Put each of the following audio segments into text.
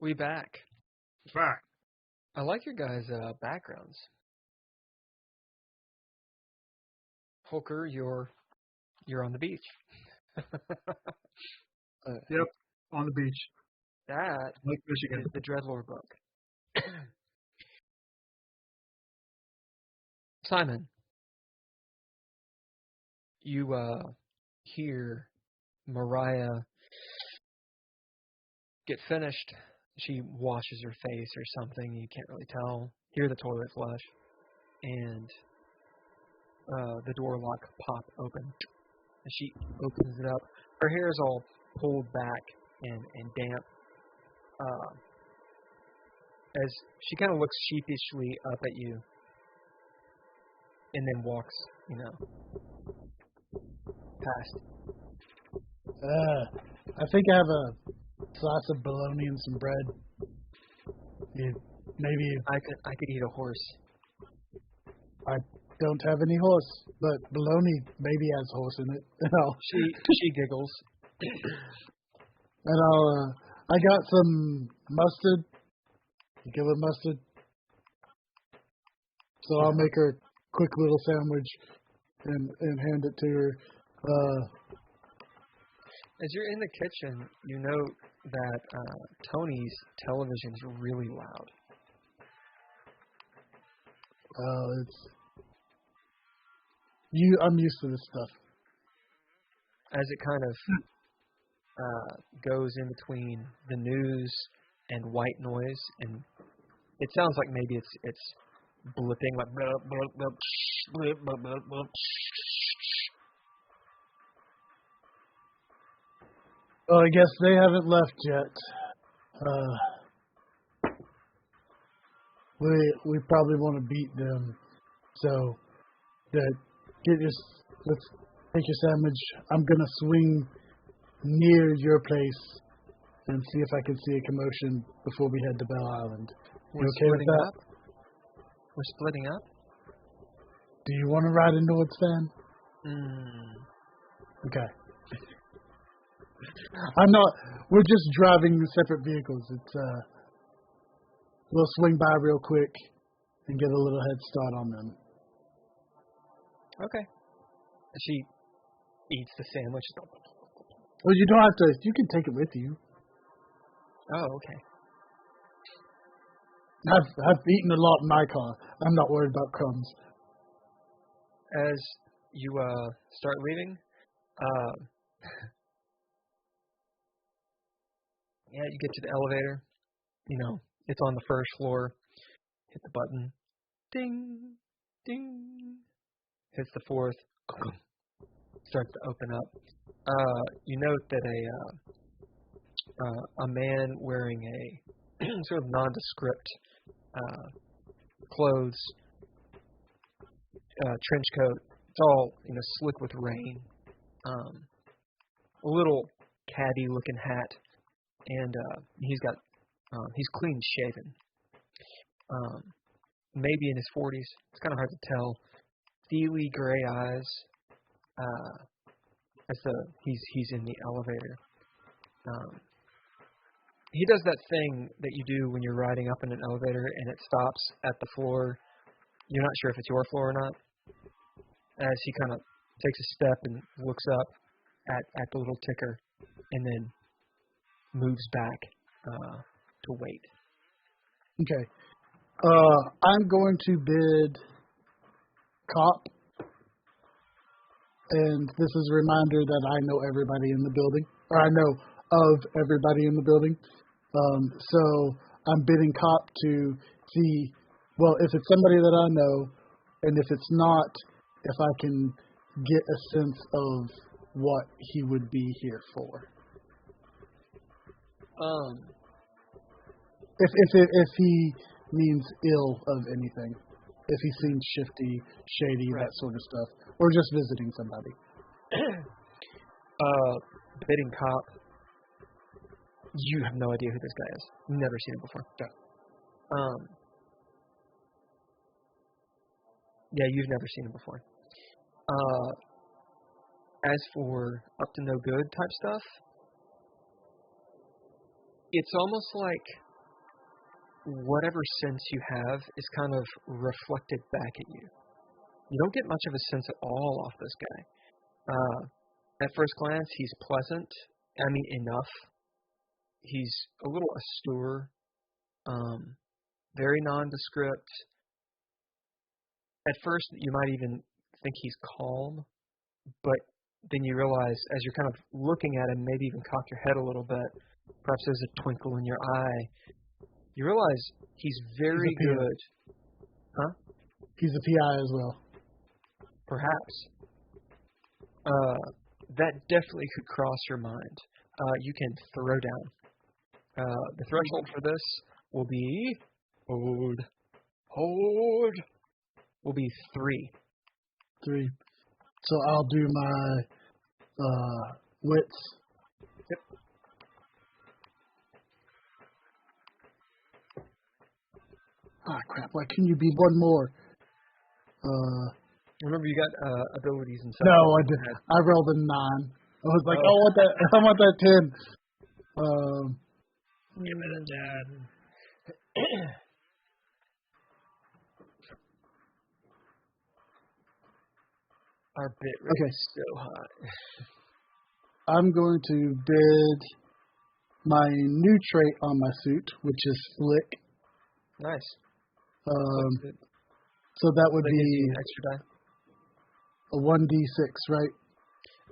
We back. Back. I like your guys' backgrounds. Hooker, you're on the beach. Yep, on the beach. That Lake Michigan. is the DreadLore book. Simon, you hear Mariah get finished. She washes her face or something. You can't really tell. Hear the toilet flush. And the door lock pop open. And she opens it up. Her hair is all pulled back and damp. As she kind of looks sheepishly up at you. And then walks, past. I think I have a slice of bologna and some bread. Maybe I could eat a horse. I don't have any horse, but bologna maybe has horse in it. She giggles. And I got some mustard. You give her mustard. So I'll make her a quick little sandwich and hand it to her. As you're in the kitchen, you note that Tony's television's really loud. I'm used to this stuff. As it kind of goes in between the news and white noise, and it sounds like maybe it's blipping, like blip, blip, blip, blip, blip, blip, blip. Well, I guess they haven't left yet. We probably want to beat them. So, let's take your sandwich. I'm gonna swing near your place and see if I can see a commotion before we head to Bell Island. We're okay with that? up? We're splitting up? Do you want to ride a Nords fan? Okay. We're just driving separate vehicles. We'll swing by real quick and get a little head start on them. Okay. She eats the sandwich. Well, you don't have to. You can take it with you. Oh, okay. I've eaten a lot in my car. I'm not worried about crumbs. As you start leaving, you get to the elevator. It's on the first floor. Hit the button. Ding, ding. Hits the fourth. Starts to open up. You note that a man wearing a sort of nondescript clothes, trench coat. It's all slick with rain. A little caddy-looking hat, and he's clean shaven. Maybe in his 40s. It's kind of hard to tell. Steely gray eyes. He's in the elevator. He does that thing that you do when you're riding up in an elevator and it stops at the floor. You're not sure if it's your floor or not. As he kind of takes a step and looks up at the little ticker and then moves back to wait. Okay. I'm going to bid cop. And this is a reminder that I know everybody in the building. Or I know of everybody in the building. So I'm bidding cop to see, well, if it's somebody that I know, and if it's not, if I can get a sense of what he would be here for. If he means ill of anything, if he seems shifty, shady, right. That sort of stuff, or just visiting somebody. Bidding cop. You have no idea who this guy is. Never seen him before. Yeah, you've never seen him before. As for up to no good type stuff, it's almost like whatever sense you have is kind of reflected back at you. You don't get much of a sense at all off this guy. At first glance, he's pleasant. I mean, enough. He's a little austere, very nondescript. At first, you might even think he's calm, but then you realize, as you're kind of looking at him, maybe even cock your head a little bit, perhaps there's a twinkle in your eye, you realize he's very good. Huh? He's a PI as well. Perhaps. That definitely could cross your mind. You can throw down. The threshold for this will be hold will be 3. 3. So I'll do my wits. Yep. Ah, crap! Why couldn't you be one more? Remember, you got abilities and stuff. No, I didn't. I rolled a 9. I was like, I want that 10. Give it a dad. Our bit rate is so high. I'm going to bid my new trait on my suit, which is slick. Nice. So that would be an extra die. A 1d6, right?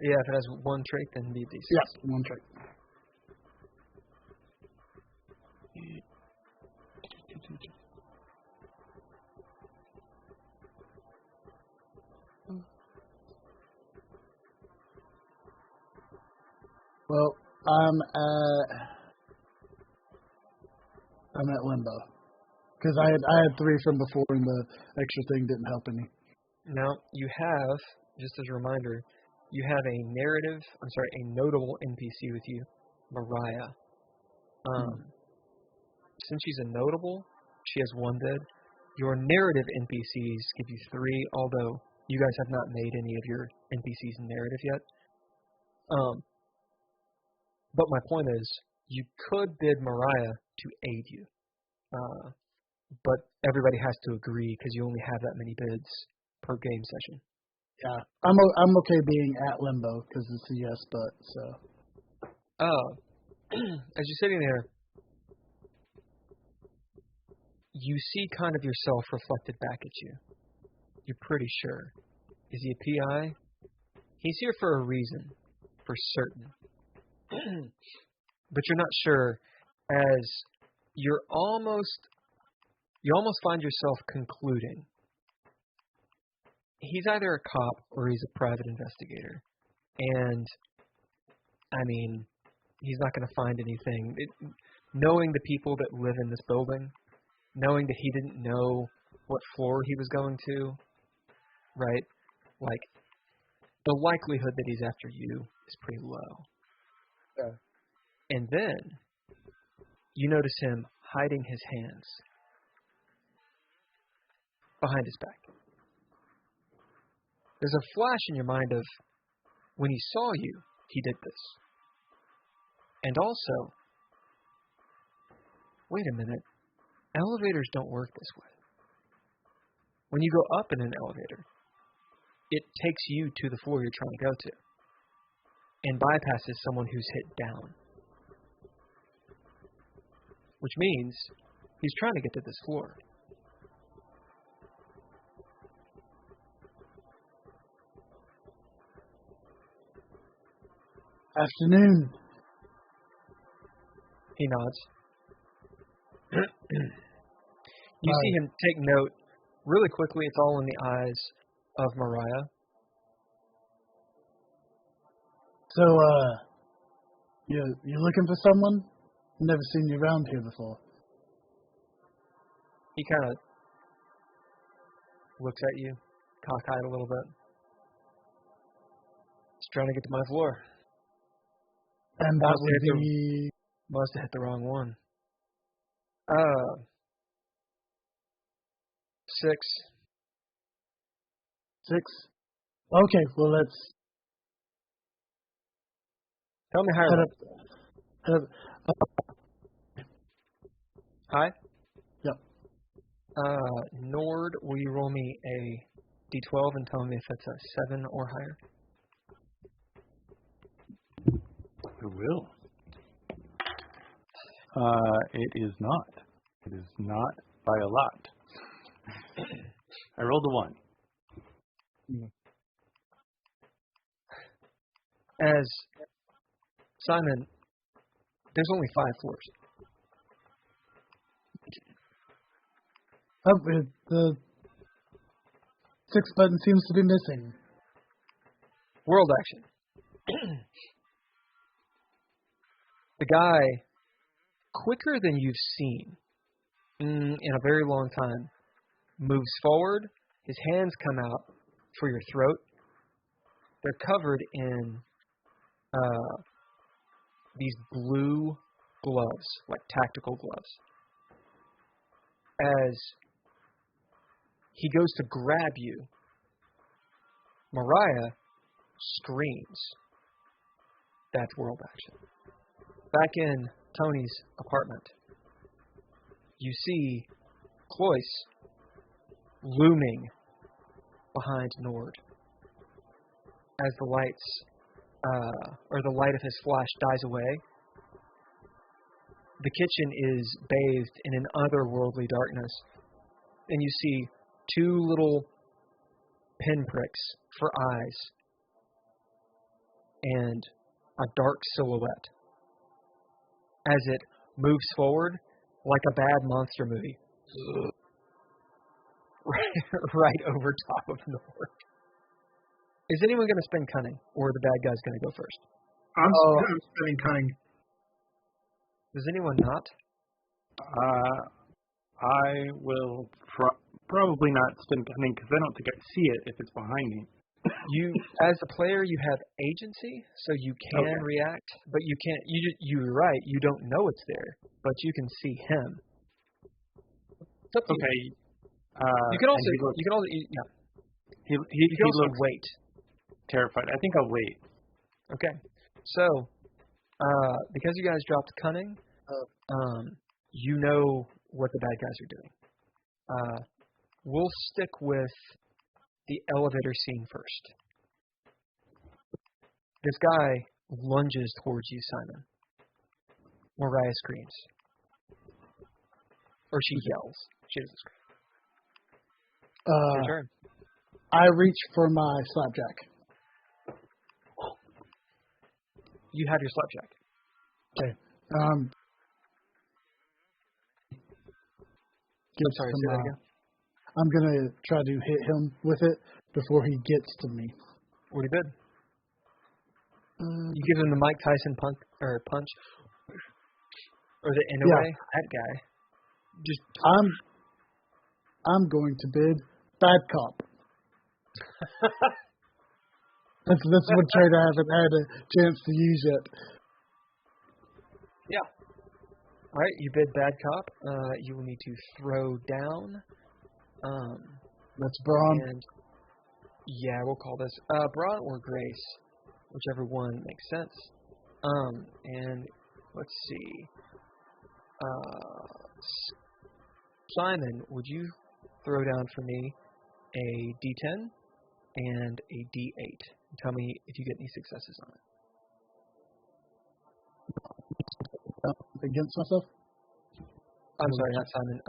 Yeah, if it has one trait, then be d6. Yeah, one trait. Well, I'm at limbo because I had 3 from before, and the extra thing didn't help any. Now you have, just as a reminder, you have a notable NPC with you, Mariah. Since she's a notable, she has 1 bid. Your narrative NPCs give you 3, although you guys have not made any of your NPCs narrative yet. But my point is, you could bid Mariah to aid you. But everybody has to agree because you only have that many bids per game session. Yeah, I'm okay being at limbo because it's a yes, but so. As you're sitting there, you see kind of yourself reflected back at you. You're pretty sure. Is he a PI? He's here for a reason, for certain. But you're not sure, as you almost find yourself concluding he's either a cop or he's a private investigator. And, I mean, he's not going to find anything. Knowing the people that live in this building, knowing that he didn't know what floor he was going to, right? Like, the likelihood that he's after you is pretty low. Yeah. And then you notice him hiding his hands behind his back. There's a flash in your mind of when he saw you, he did this. And also, wait a minute, elevators don't work this way. When you go up in an elevator, it takes you to the floor you're trying to go to and bypasses someone who's hit down. Which means he's trying to get to this floor. Afternoon. He nods. You see him take note really quickly. It's all in the eyes of Mariah. So, you're looking for someone? Never seen you around here before. He kind of looks at you, cockeyed a little bit. He's trying to get to my floor. And that would be... Must have hit the wrong one. 6. 6? Okay, well, let's... Tell me higher. Head up. High? Yep. Nord, will you roll me a d12 and tell me if it's a 7 or higher? I will. It is not. It is not by a lot. I rolled a 1. As Simon, there's only 5 floors. Oh, the 6 button seems to be missing. World action. The guy, quicker than you've seen in a very long time, moves forward. His hands come out for your throat. They're covered in these blue gloves, like tactical gloves. As he goes to grab you, Mariah screams. That's world action. Back in Tony's apartment, you see Cloyce looming behind Nord as the lights, or the light of his flash dies away. The kitchen is bathed in an otherworldly darkness, and you see 2 little pinpricks for eyes and a dark silhouette as it moves forward like a bad monster movie. right over top of Nord. Is anyone going to spend cunning, or are the bad guys going to go first? I'm spending cunning. Does anyone not? I will probably not spend cunning because I don't think I see it if it's behind me. You, as a player, you have agency, so you can react, but you can't. You're right. You don't know it's there, but you can see him. It's up to you. You can also. He looks wait. Terrified. I think I'll wait. Okay. So, because you guys dropped cunning, you know what the bad guys are doing. We'll stick with the elevator scene first. This guy lunges towards you, Simon. Mariah screams. Or she yells. She doesn't scream. Your turn. I reach for my slapjack. You have your slapjack. Okay. I'm sorry, say that again. I'm going to try to hit him with it before he gets to me. What he did? You give him the Mike Tyson punch? Or the Inoue? That guy. Just. I'm going to bid bad cop. That's one trait I haven't had a chance to use yet. Yeah. All right, you bid bad cop. You will need to throw down. That's Braun. And yeah, we'll call this Braun or Grace, whichever one makes sense. And let's see. Simon, would you throw down for me a D10 and a D8? Tell me if you get any successes on it. Against myself? I'm sorry, not Simon.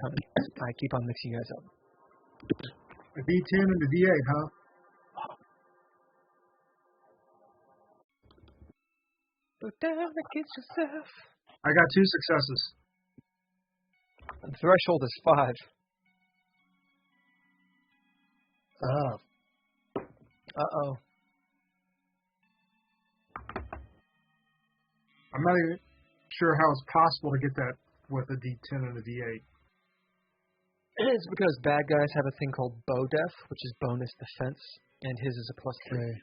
Tony. I keep on mixing you guys up. A D10 and a D8, huh? Go down against yourself. I got 2 successes. The threshold is 5. Uh-oh. I'm not even sure how it's possible to get that with a D10 and a D8. It's because bad guys have a thing called bow death, which is bonus defense, and his is a +3. Okay.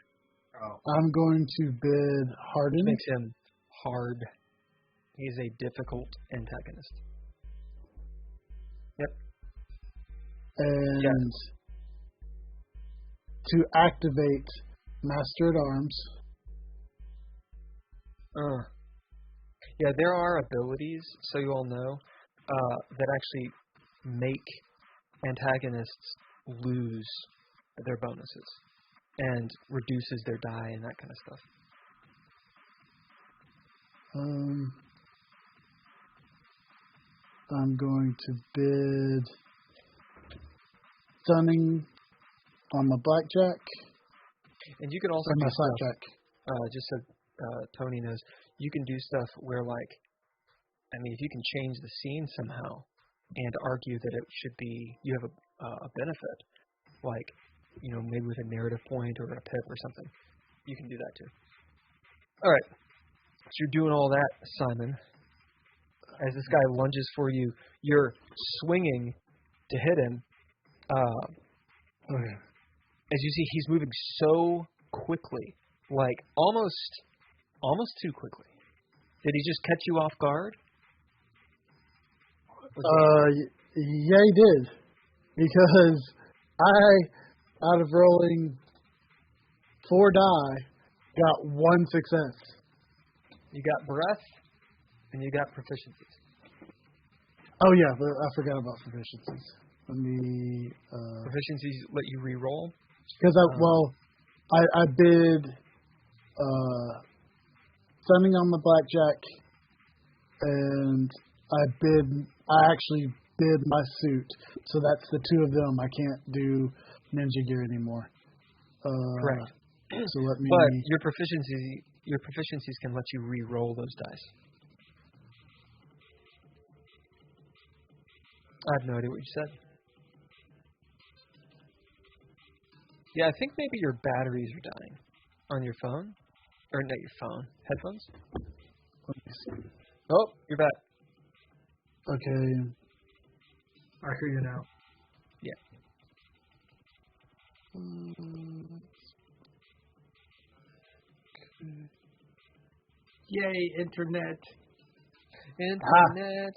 Oh. I'm going to bid Harden. Makes him hard. He's a difficult antagonist. Yep. And to activate Master at Arms. Yeah, there are abilities, so you all know, that actually make antagonists lose their bonuses and reduces their die and that kind of stuff. I'm going to bid stunning on my blackjack. And you can also on do my stuff, blackjack. just so Tony knows, you can do stuff where, like, I mean, if you can change the scene somehow and argue that it should be, you have a benefit, like, you know, maybe with a narrative point or a pip or something, you can do that too. All right. So you're doing all that, Simon. As this guy lunges for you, you're swinging to hit him. As you see, he's moving so quickly, like almost too quickly. Did he just catch you off guard? Yeah, he did. Because out of rolling 4 die, got 1 success. You got breath, and you got proficiencies. Oh, yeah, but I forgot about proficiencies. Let me... proficiencies let you re-roll? Because, I bid stunning on the blackjack, and I actually bid my suit. So that's the 2 of them. I can't do ninja gear anymore. Correct. So let me... But your proficiencies can let you re-roll those dice. I have no idea what you said. Yeah, I think maybe your batteries are dying on your phone. Or not your phone. Headphones? Let me see. Oh, you're back. Okay. I hear you now. Yeah. Yay, internet. Internet.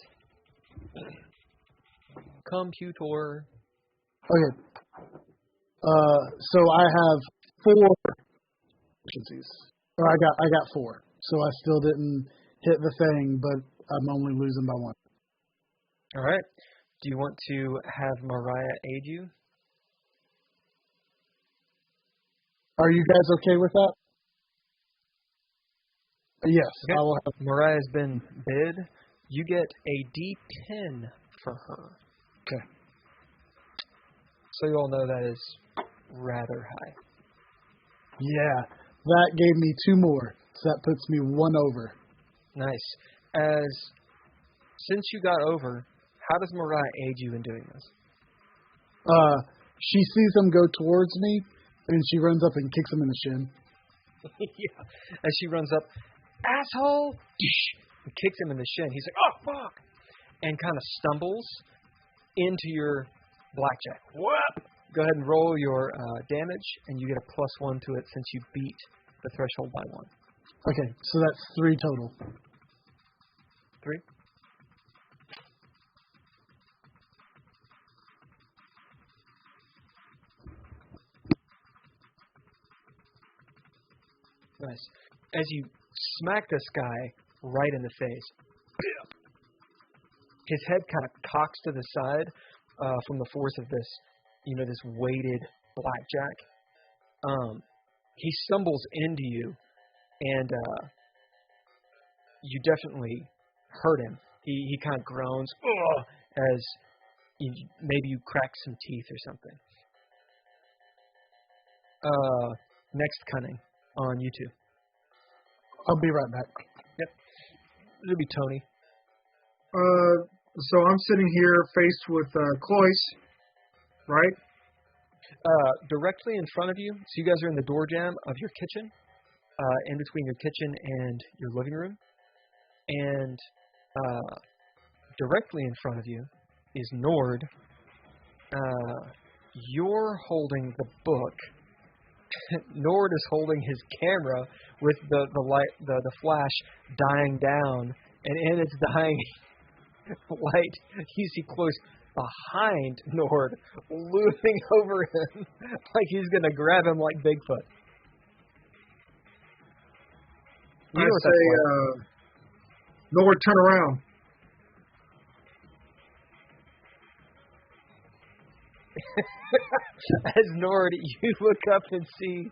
Computer. Okay. So I have 4 proficiencies. Or I got 4. So I still didn't hit the thing, but I'm only losing by 1. All right. Do you want to have Mariah aid you? Are you guys okay with that? Yes, Okay. I will have. Mariah's been bid. You get a D10 for her. Okay. So you all know that is rather high. Yeah, that gave me 2 more, so that puts me 1 over. Nice. Since you got over, how does Mariah aid you in doing this? She sees him go towards me, and she runs up and kicks him in the shin. Yeah. As she runs up, asshole! And kicks him in the shin. He's like, oh, fuck! And kind of stumbles into your blackjack. Whoop! Go ahead and roll your damage, and you get a +1 to it since you beat the threshold by 1. Okay, so that's 3 total. 3. Nice. As you smack this guy right in the face, his head kind of cocks to the side from the force of this, this weighted blackjack. He stumbles into you, and you definitely hurt him. He kind of groans as maybe you crack some teeth or something. Next cunning on you two. I'll be right back. Yep. It'll be Tony. So I'm sitting here faced with Cloyce, right? Directly in front of you. So you guys are in the door jamb of your kitchen, in between your kitchen and your living room. And directly in front of you is Nord. You're holding the book. Nord is holding his camera with the light, the flash dying down, and in its dying light, you see Cloyce behind Nord, looming over him like he's gonna grab him like Bigfoot. You know I say, Nord, turn around. As Nord, you look up and see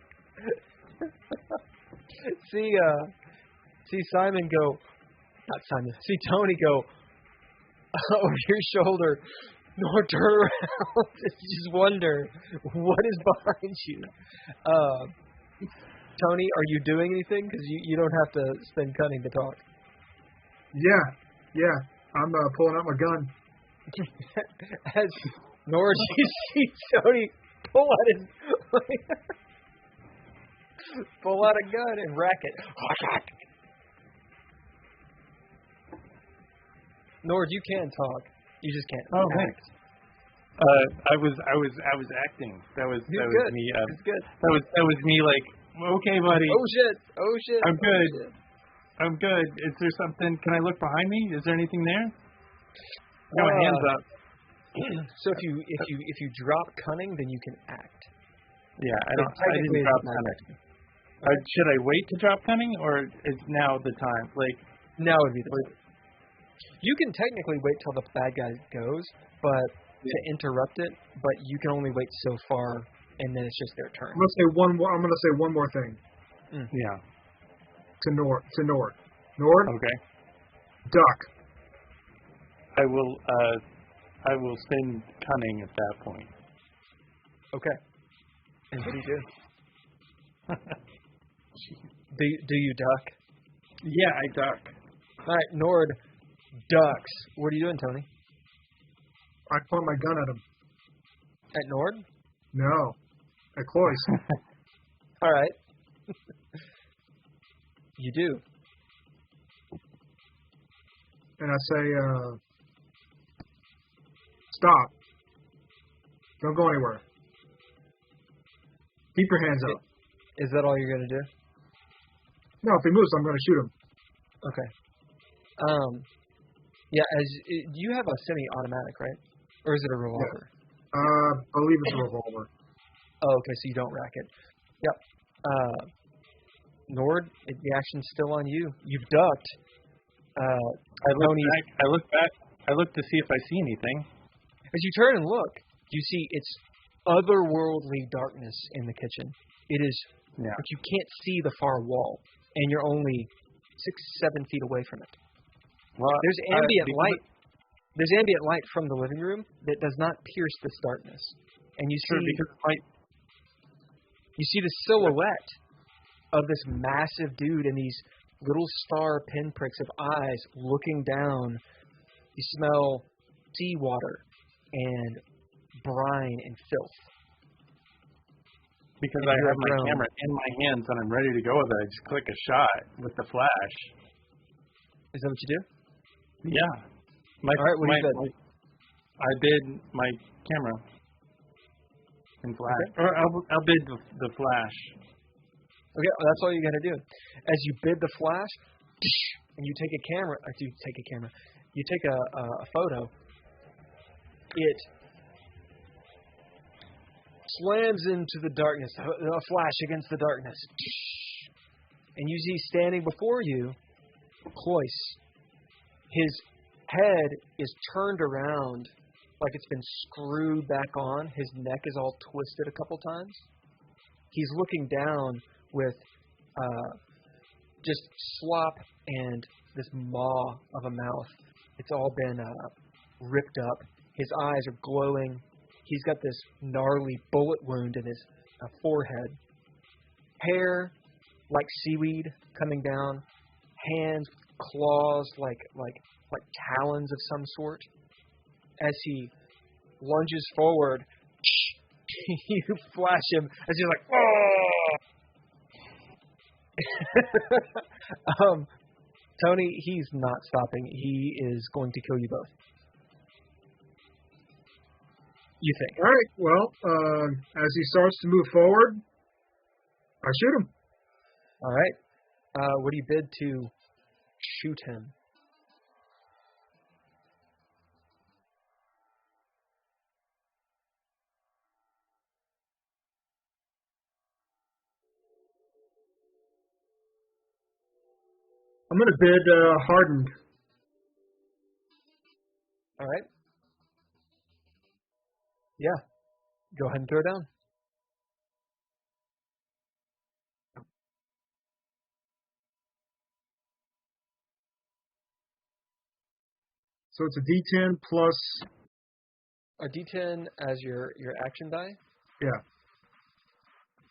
Simon go, not Simon, see Tony go over your shoulder. Nord, turn around. Just wonder what is behind you. Tony, are you doing anything? Because you don't have to spend cunning to talk. Yeah. I'm pulling out my gun. As Nord, you see Tony pull out a gun and rack it. Nord, you can talk. You just can't act. I was acting. That was good. me. That's good. That was me. Like, okay, buddy. Oh shit. I'm good. Oh, shit. I'm good. Is there something? Can I look behind me? Is there anything there? I got my hands up. So if you drop cunning, then you can act. Yeah, I didn't drop cunning. Should I wait to drop cunning, or is now the time? Like, now would be the time. You can technically wait till the bad guy goes, but to interrupt it. But you can only wait so far, and then it's just their turn. I'm gonna say one more thing. Yeah. To Nord. Nord. Okay. Duck. I will spend cunning at that point. Okay. And what do you do? Do you duck? Yeah, I duck. All right, Nord ducks. What are you doing, Tony? I point my gun at him. At Nord? No. At Cloyce. All right. You do. And I say, stop. Don't go anywhere. Keep your hands up. Is that all you're going to do? No, if he moves, I'm going to shoot him. Okay. Yeah, do you have a semi-automatic, right? Or is it a revolver? Yeah. I believe it's a revolver. Oh, okay, so you don't rack it. Yep. Nord, the action's still on you. You've ducked. I look back. I look to see if I see anything. As you turn and look, you see it's otherworldly darkness in the kitchen. It is, but you can't see the far wall, and you're only 6-7 feet away from it. Well, there's ambient light. There's ambient light from the living room that does not pierce this darkness, and you see the silhouette of this massive dude and these little star pinpricks of eyes looking down. You smell seawater and brine and filth. Because I have my camera in my hands and I'm ready to go with it, I just click a shot with the flash. Is that what you do? Yeah. All right, what do you bid? I bid my camera in flash. Okay. Or I'll bid the flash. Okay, well, that's all you got to do. As you bid the flash, and you take a camera. You take a photo. It slams into the darkness, a flash against the darkness. And you see standing before you, Cloyce. His head is turned around like it's been screwed back on. His neck is all twisted a couple times. He's looking down with just slop and this maw of a mouth. It's all been ripped up. His eyes are glowing. He's got this gnarly bullet wound in his forehead. Hair like seaweed coming down. Hands, claws like talons of some sort. As he lunges forward, you flash him as he's like, oh! Tony, he's not stopping. He is going to kill you both. You think? All right. Well, as he starts to move forward, I shoot him. All right. What do you bid to shoot him? I'm going to bid hardened. All right. Yeah. Go ahead and throw down. So it's a D10 plus... A D10 as your action die. Yeah.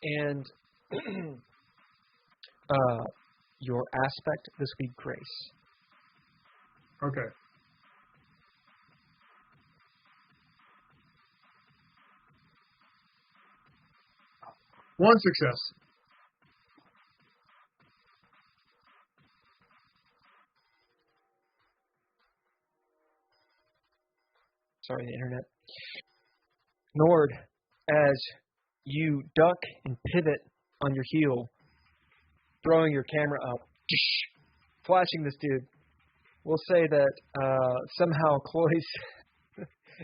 And your aspect, this would be grace. Okay. One success. Sorry, the internet. Nord, as you duck and pivot on your heel, throwing your camera up, flashing this dude, we'll say that somehow Cloyce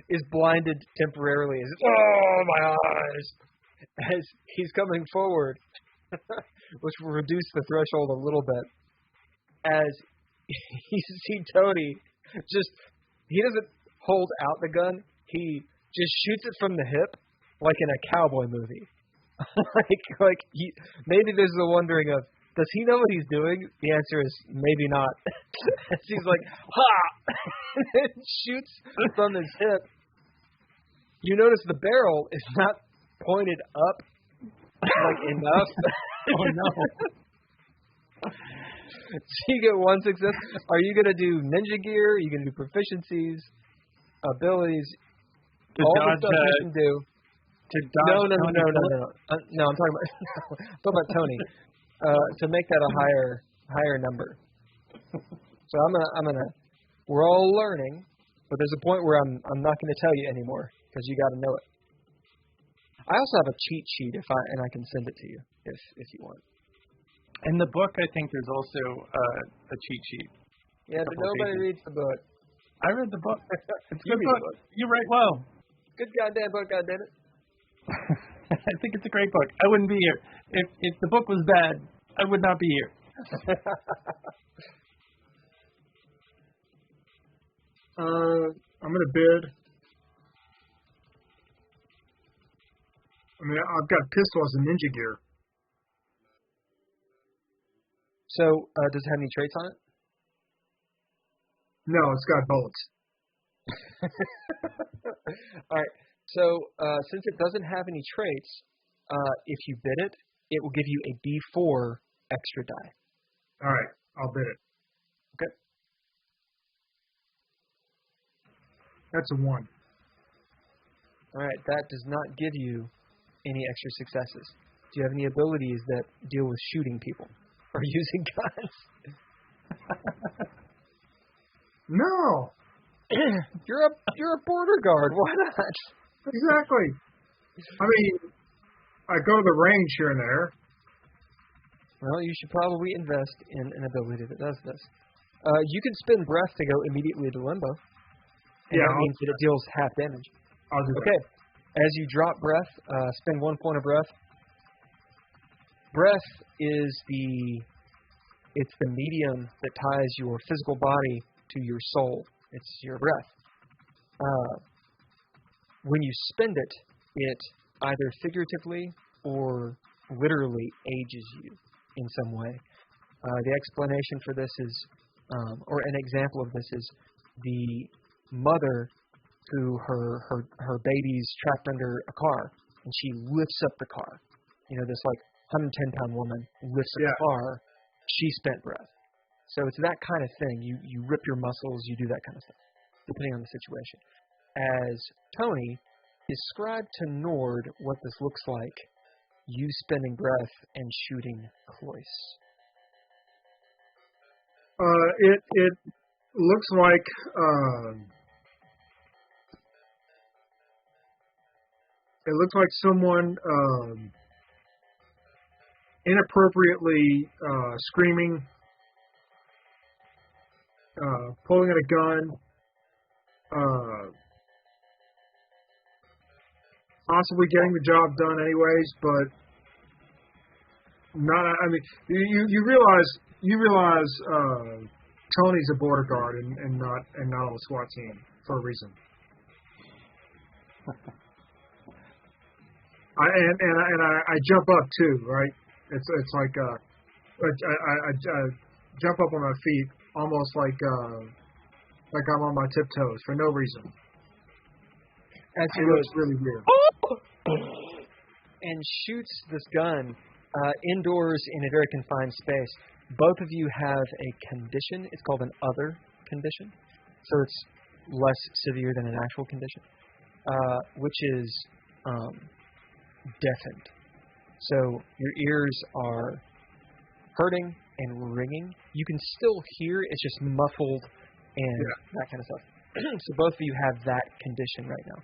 is blinded temporarily. Oh, my eyes! As he's coming forward, which will reduce the threshold a little bit. As you see Tony, he doesn't hold out the gun. He just shoots it from the hip, like in a cowboy movie. like maybe there's the wondering of, does he know what he's doing? The answer is maybe not. He's like, ha! And shoots from his hip. You notice the barrel is not pointed up like enough. Oh no. So you get one success. Are you going to do ninja gear? Are you going to do proficiencies, abilities, all the stuff you can do? No. No, I'm talking about Tony. To make that a higher number. So I'm gonna. We're all learning, but there's a point where I'm not going to tell you anymore because you got to know it. I also have a cheat sheet and I can send it to you if you want. In the book, I think there's also a cheat sheet. Yeah, but nobody reads the book. I read the book. It's a good book. You write well. Good goddamn book, goddammit. I think it's a great book. I wouldn't be here. If the book was bad, I would not be here. I'm going to bid. I mean, I've got pistol as a ninja gear. So, does it have any traits on it? No, it's got bullets. All right. So, since it doesn't have any traits, if you bid it, it will give you a D4 extra die. All right, I'll bid it. Okay. That's a 1. All right, that does not give you any extra successes. Do you have any abilities that deal with shooting people or using guns? No. You're a border guard. Why not? Exactly. I mean, I go to the range here and there. Well, you should probably invest in an ability that does this. You can spend breath to go immediately to limbo. And that means that it deals half damage. I'll do that. Okay. As you drop breath, spend 1 point of breath. Breath is the medium that ties your physical body to your soul. It's your breath. When you spend it, it either figuratively or literally ages you in some way. The explanation for this is, or an example of this is, the mother who her baby's trapped under a car, and she lifts up the car. You know, this like 110-pound woman lifts up the car. She spent breath. So it's that kind of thing. You rip your muscles, you do that kind of stuff, depending on the situation. As Tony, describe to Nord what this looks like, you spending breath and shooting Cloyce. It looks like someone inappropriately screaming, pulling at a gun, possibly getting the job done anyways, but not. I mean, you realize Tony's a border guard and not on the SWAT team for a reason. I jump up too, right? It's like I jump up on my feet, almost like I'm on my tiptoes for no reason. As he looks really weird. And shoots this gun indoors in a very confined space. Both of you have a condition. It's called an other condition. So it's less severe than an actual condition, which is deafened. So your ears are hurting and ringing. You can still hear, it's just muffled and that kind of stuff. So both of you have that condition right now.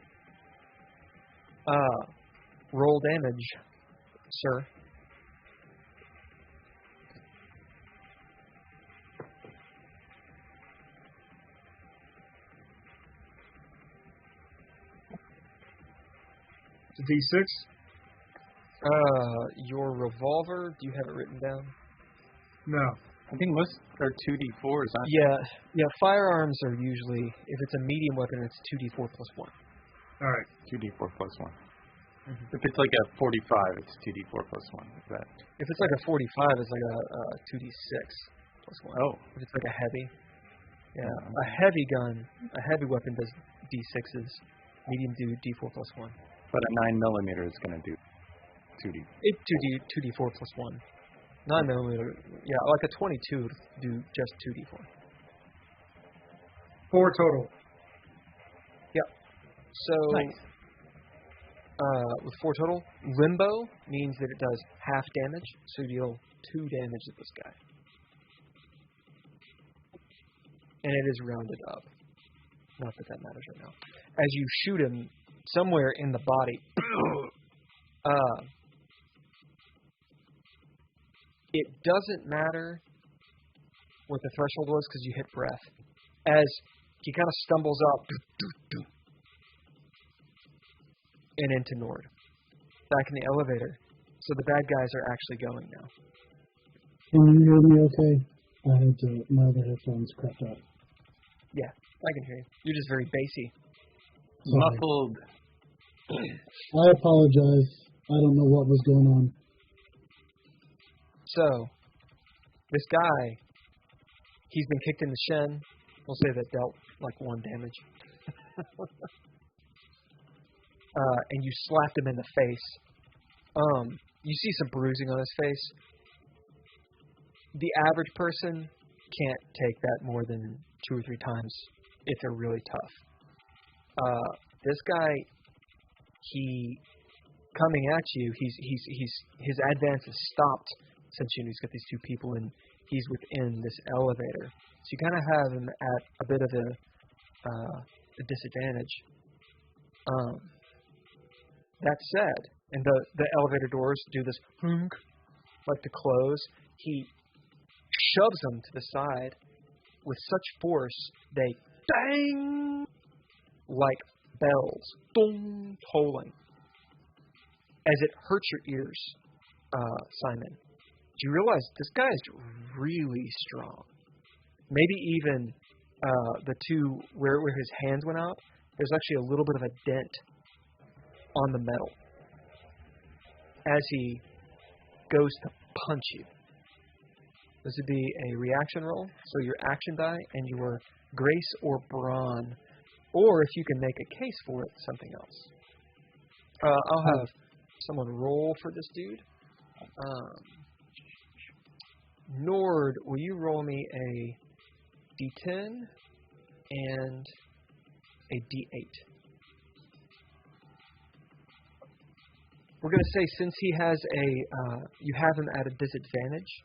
Roll damage, sir. It's a D6? Your revolver, do you have it written down? No. I think most are 2d4s. Yeah, firearms are usually, if it's a medium weapon, it's 2d4 plus 1. All right. 2d4 plus 1. Mm-hmm. If it's like a 45, it's 2d4 plus 1. If it's like a 45, it's like a 2d6 plus 1. Oh. If it's like a heavy. Yeah. A heavy gun, a heavy weapon does d6s. Medium do d4 plus 1. But a 9mm is going to do 2d. 2d4 plus 1. 9mm, yeah, like a 22 would do just 2d4. 4 total. Yep. So, nice. With 4 total, limbo means that it does half damage, so you deal 2 damage to this guy. And it is rounded up. Not that matters right now. As you shoot him somewhere in the body, it doesn't matter what the threshold was because you hit breath. As he kind of stumbles up and into Nord. Back in the elevator. So the bad guys are actually going now. Can you hear me okay? I had my other headphones cracked out. Yeah, I can hear you. You're just very bassy. Muffled. I apologize. I don't know what was going on. So, this guy, he's been kicked in the shin. We'll say that dealt like 1 damage. And you slapped him in the face. You see some bruising on his face. The average person can't take that more than 2 or 3 times if they're really tough. This guy, he coming at you. His advance is stopped since he's got these 2 people and he's within this elevator. So you kind of have him at a bit of a disadvantage. That said, and the elevator doors do this hunk, like to close. he shoves them to the side with such force they bang like bells, boom, tolling. As it hurts your ears, Simon, do you realize this guy is really strong? Maybe even the two where his hands went out, there's actually a little bit of a dent on the metal as he goes to punch you. This would be a reaction roll, so your action die and your grace or brawn, or if you can make a case for it, something else. I'll have someone roll for this dude. Nord, will you roll me a D10 and a D8? We're going to say since he has you have him at a disadvantage,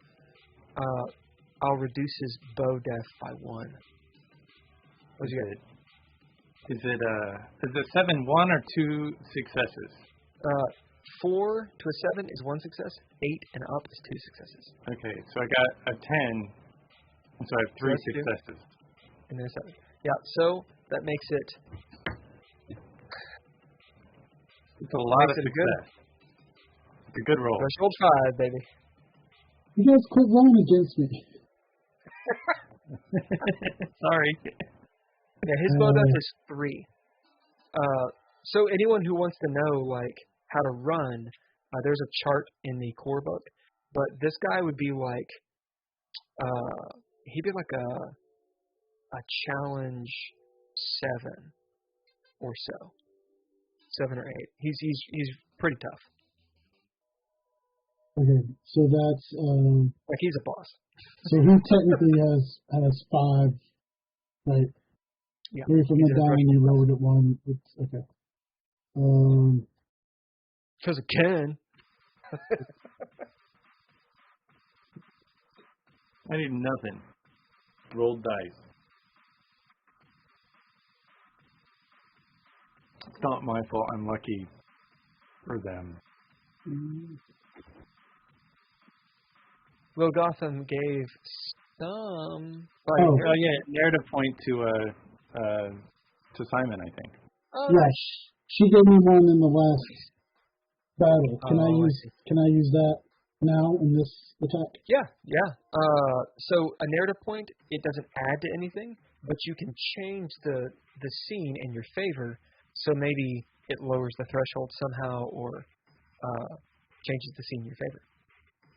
I'll reduce his bow def by 1. What's you got? Is it 7 1 or 2 successes? 4 to a 7 is 1 success. 8 and up is 2 successes. Okay, so I got a 10, and so I have 3 successes. And then a 7. Yeah, so that makes it. It's a lot of success. It's a good roll. Threshold 5, baby. You guys quit rolling against me. Sorry. Yeah, his bow def is 3. So anyone who wants to know like how to run, there's a chart in the core book. But this guy would be like, he'd be like a challenge 7 or so, 7 or 8. He's pretty tough. Okay, so that's like he's a boss. So he technically has 5, right? Yeah. 3 from the die, and you rolled at 1. It's okay. Because it can. I need nothing. Rolled dice. It's not my fault. I'm lucky for them. Will Gotham gave some. Oh yeah, narrative point to Simon, I think. Oh, yes, she gave me one in the last battle. Can I use that now in this attack? Yeah. So a narrative point, it doesn't add to anything, but you can change the scene in your favor. So maybe it lowers the threshold somehow, or changes the scene in your favor.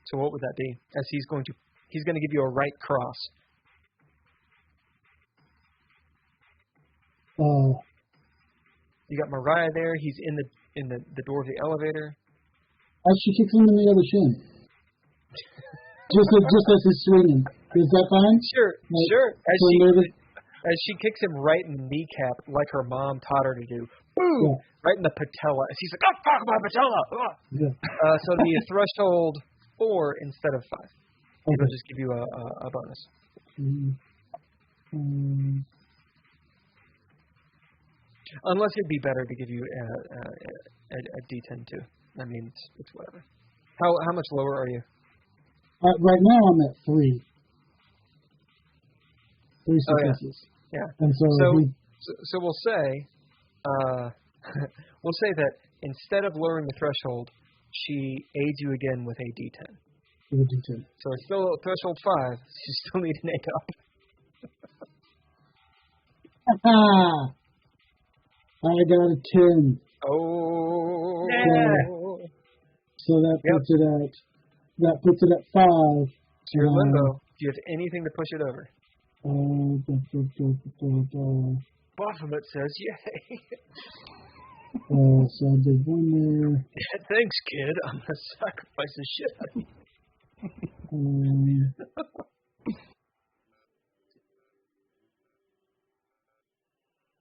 So what would that be? As he's going to give you a right cross. You got Mariah there. He's in the door of the elevator. She kicks him in the other shin. just as he's swinging. Is that fine? Sure. As she kicks him right in the kneecap, like her mom taught her to do. Boom! Yeah. Right in the patella. As he's like, oh, fuck my patella! Yeah. So it'll be a threshold 4 instead of 5. Okay. It'll just give you a bonus. Unless it'd be better to give you a D10 too. I mean, it's whatever. How much lower are you? Right now I'm at 3. 3 successes. Yeah. And so we'll say that instead of lowering the threshold, she aids you again with a D10. With a D10. So it's still threshold 5. You still need an 8 up. I got a 10. Oh. Yeah. So that puts it at 5. So you're limbo. Do you have anything to push it over? Baphomet says yay. So I did 1 there. Yeah, thanks, kid. I'm going to sacrifice the shit out of you.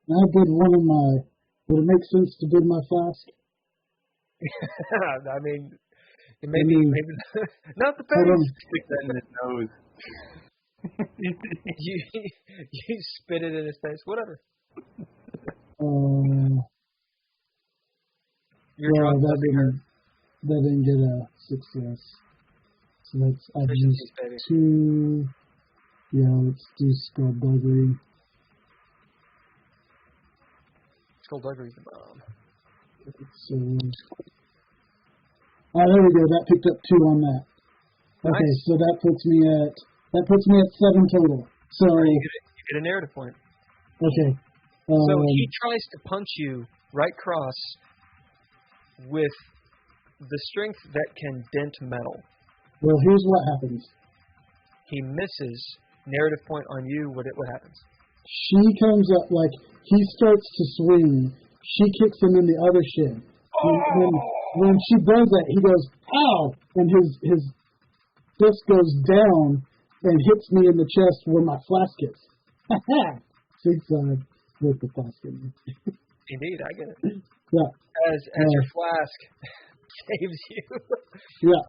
I did one of my... Would it make sense to bid my flask? I mean, maybe not the best. Stick that in his nose. you spit it in his face. Whatever. That didn't get a success. So that's, I've Proficiencies, used baby. 2. Yeah, let's do skullduggery. Skullduggery's the bomb. So, there we go. That picked up 2 on that. Okay, Nice. so that puts me at 7 total. So You get a narrative point. okay. So he tries to punch you right cross with the strength that can dent metal. Well, here's what happens. He misses. Narrative point on you. What happens? She comes up, like, he starts to swing. She kicks him in the other shin. When she does that, he goes, ow! And his fist goes down and hits me in the chest where my flask is. Ha-ha! Zigzag with the flask in me. Indeed, I get it. Yeah. As your flask saves you. Yeah.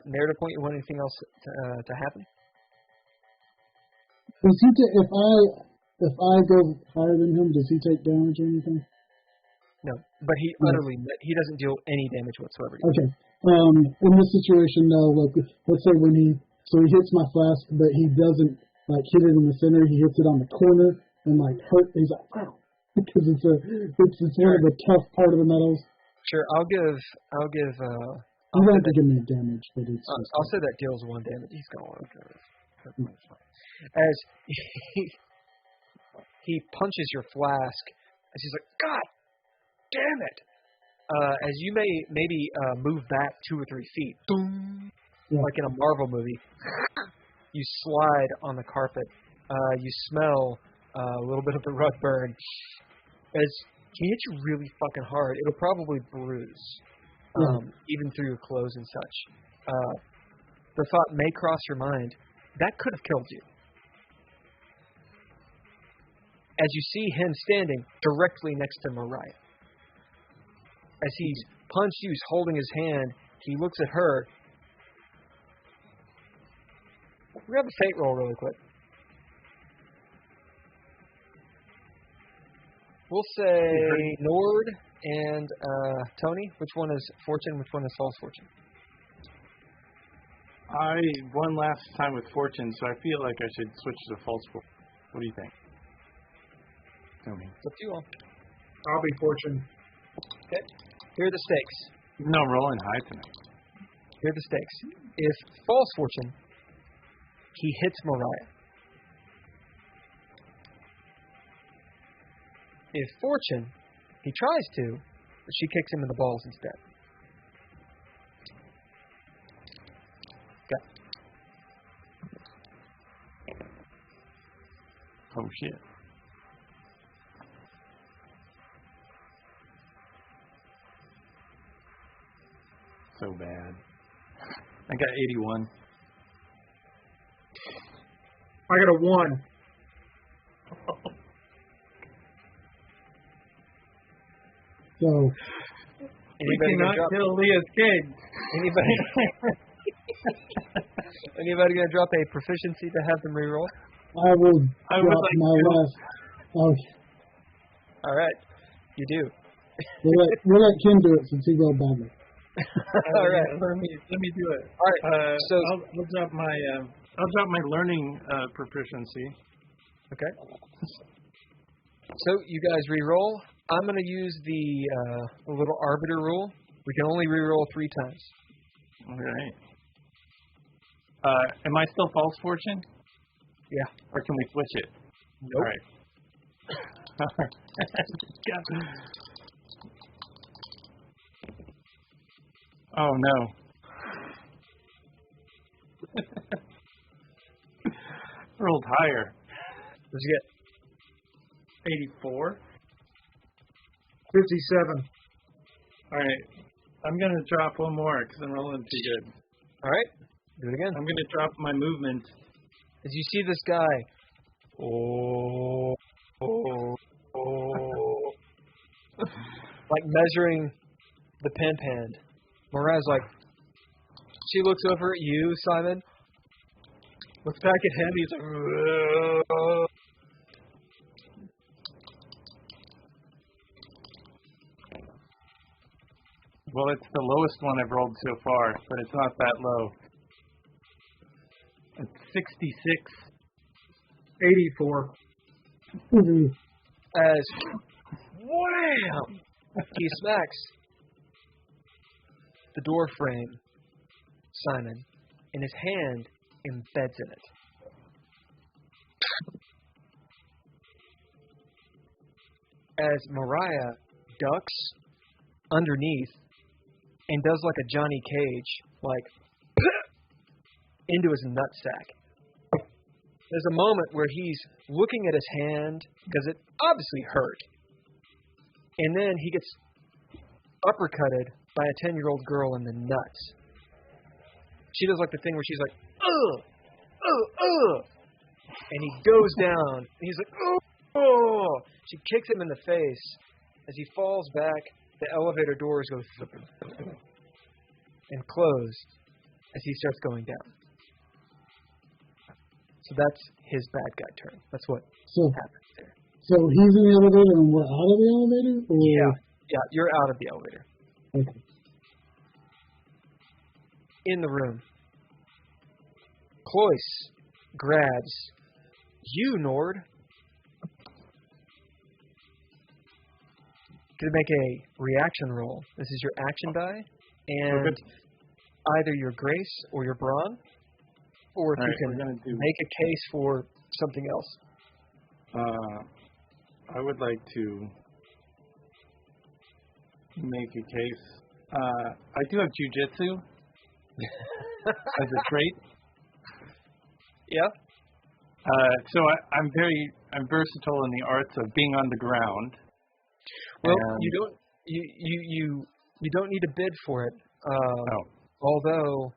Narrative point. You want anything else to happen? Does he if I go higher than him, does he take damage or anything? No, but he he doesn't deal any damage whatsoever. Okay. In this situation, though, like, let's say when he hits my flask, but he doesn't like hit it in the center. He hits it on the corner and like hurt. He's like, wow, because it's one of the tough part of the metals. Sure, I'll give. You don't have to give me damage, but it's. I'll say that deals 1 damage. He's gonna as he punches your flask, as he's like, God damn it! As you maybe move back 2 or 3 feet, boom, like in a Marvel movie, you slide on the carpet. You smell a little bit of the rug burn. As he hits you really fucking hard, it'll probably bruise, even through your clothes and such. The thought may cross your mind, that could have killed you. As you see him standing directly next to Mariah. As he's punched you, he's holding his hand, he looks at her. Grab a fate roll really quick. We'll say Nord and Tony. Which one is fortune? Which one is false fortune? I won last time with fortune, so I feel like I should switch to false fortune. What do you think? Tony. It's up to you all. I'll be fortune. Okay. Here are the stakes. No, rolling high tonight. Here are the stakes. If false fortune, he hits Mariah. If fortune, he tries to, but she kicks him in the balls instead. Okay. Oh, shit. So bad. I got 81. I got a 1. So, Anybody cannot kill Leah's kid. Anybody gonna drop a proficiency to have them reroll? I will drop my last. Okay. All right, you do. We'll let Kim do it since he rolled badly. All right, Let me do it. all right. So I'll drop my learning proficiency. okay. So you guys reroll. I'm gonna use the little arbiter rule. We can only reroll 3 times. All right. Am I still false fortune? Yeah. Or can we switch it? Nope. All right. Oh no. Rolled higher. What'd you get? 84. 57. All right. I'm going to drop one more because I'm rolling too good. All right. Do it again. I'm going to drop my movement. As you see this guy. Like measuring the pimp hand. Mariah's like, she looks over at you, Simon. Looks back at him. He's like, Well, it's the lowest one I've rolled so far, but it's not that low. It's 66. 84. As wham! He smacks the door frame, Simon, and his hand embeds in it. As Mariah ducks underneath and does like a Johnny Cage, like into his nutsack. There's a moment where he's looking at his hand because it obviously hurt. And then he gets uppercutted by a 10-year-old girl in the nuts. She does like the thing where she's like, ugh, ugh, ugh. And he goes down. And he's like, oh. She kicks him in the face. As he falls back, the elevator doors go and close as he starts going down. So that's his bad guy turn. That's what happens there. So he's in the elevator and we're out of the elevator? Or? Yeah, you're out of the elevator. Okay. In the room, Cloyce grabs you, Nord. Going to make a reaction roll. This is your action die, and either your grace or your brawn, or if you can make a case for something else. I would like to make a case. I do have jujitsu as a trait. Yeah. So I'm versatile in the arts of being on the ground. Well, you don't need to bid for it. Although,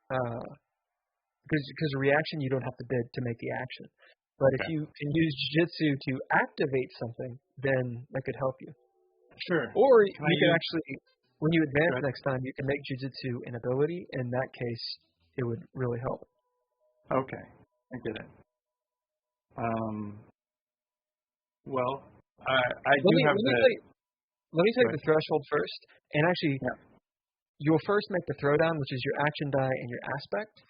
because a reaction you don't have to bid to make the action. But if you can use jiu-jitsu to activate something, then that could help you. Sure. Or you can actually, when you advance next time, you can make jiu-jitsu an ability. In that case, it would really help. Okay, I get it. Well, Let me take the threshold first, and actually, you'll first make the throwdown, which is your action die and your aspect.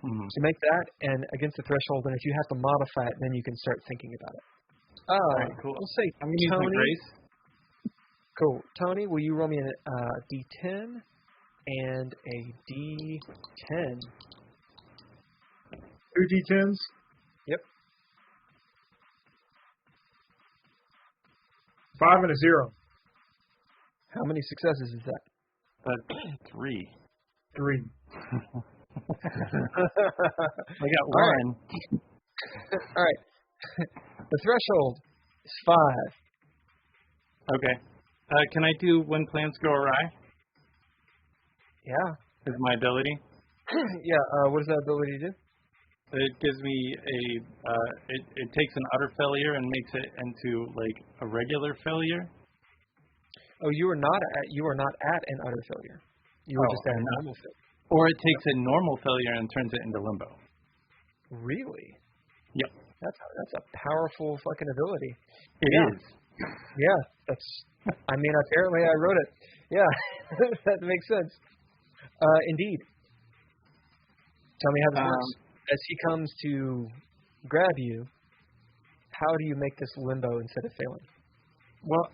Mm-hmm. So make that, and against the threshold, and if you have to modify it, then you can start thinking about it. All right, cool. We'll say I'm going to use my grace. Cool. Tony, will you roll me a D10 and a D10? 2 D10s? Yep. 5 and a 0. How many successes is that? 3. 3. I got 1. All right. The threshold is 5. Okay. Can I do when plans go awry? Yeah. Is my ability? Yeah. What does that ability do? It gives me it takes an utter failure and makes it into like a regular failure. Oh, you are not at an utter failure. You were just at a normal failure. Or it takes a normal failure and turns it into limbo. Really? Yep. That's a powerful fucking ability. It is. Yeah, that's. I mean, apparently I wrote it. Yeah, that makes sense. Indeed. Tell me how this works. As he comes to grab you, how do you make this limbo instead of failing? Well,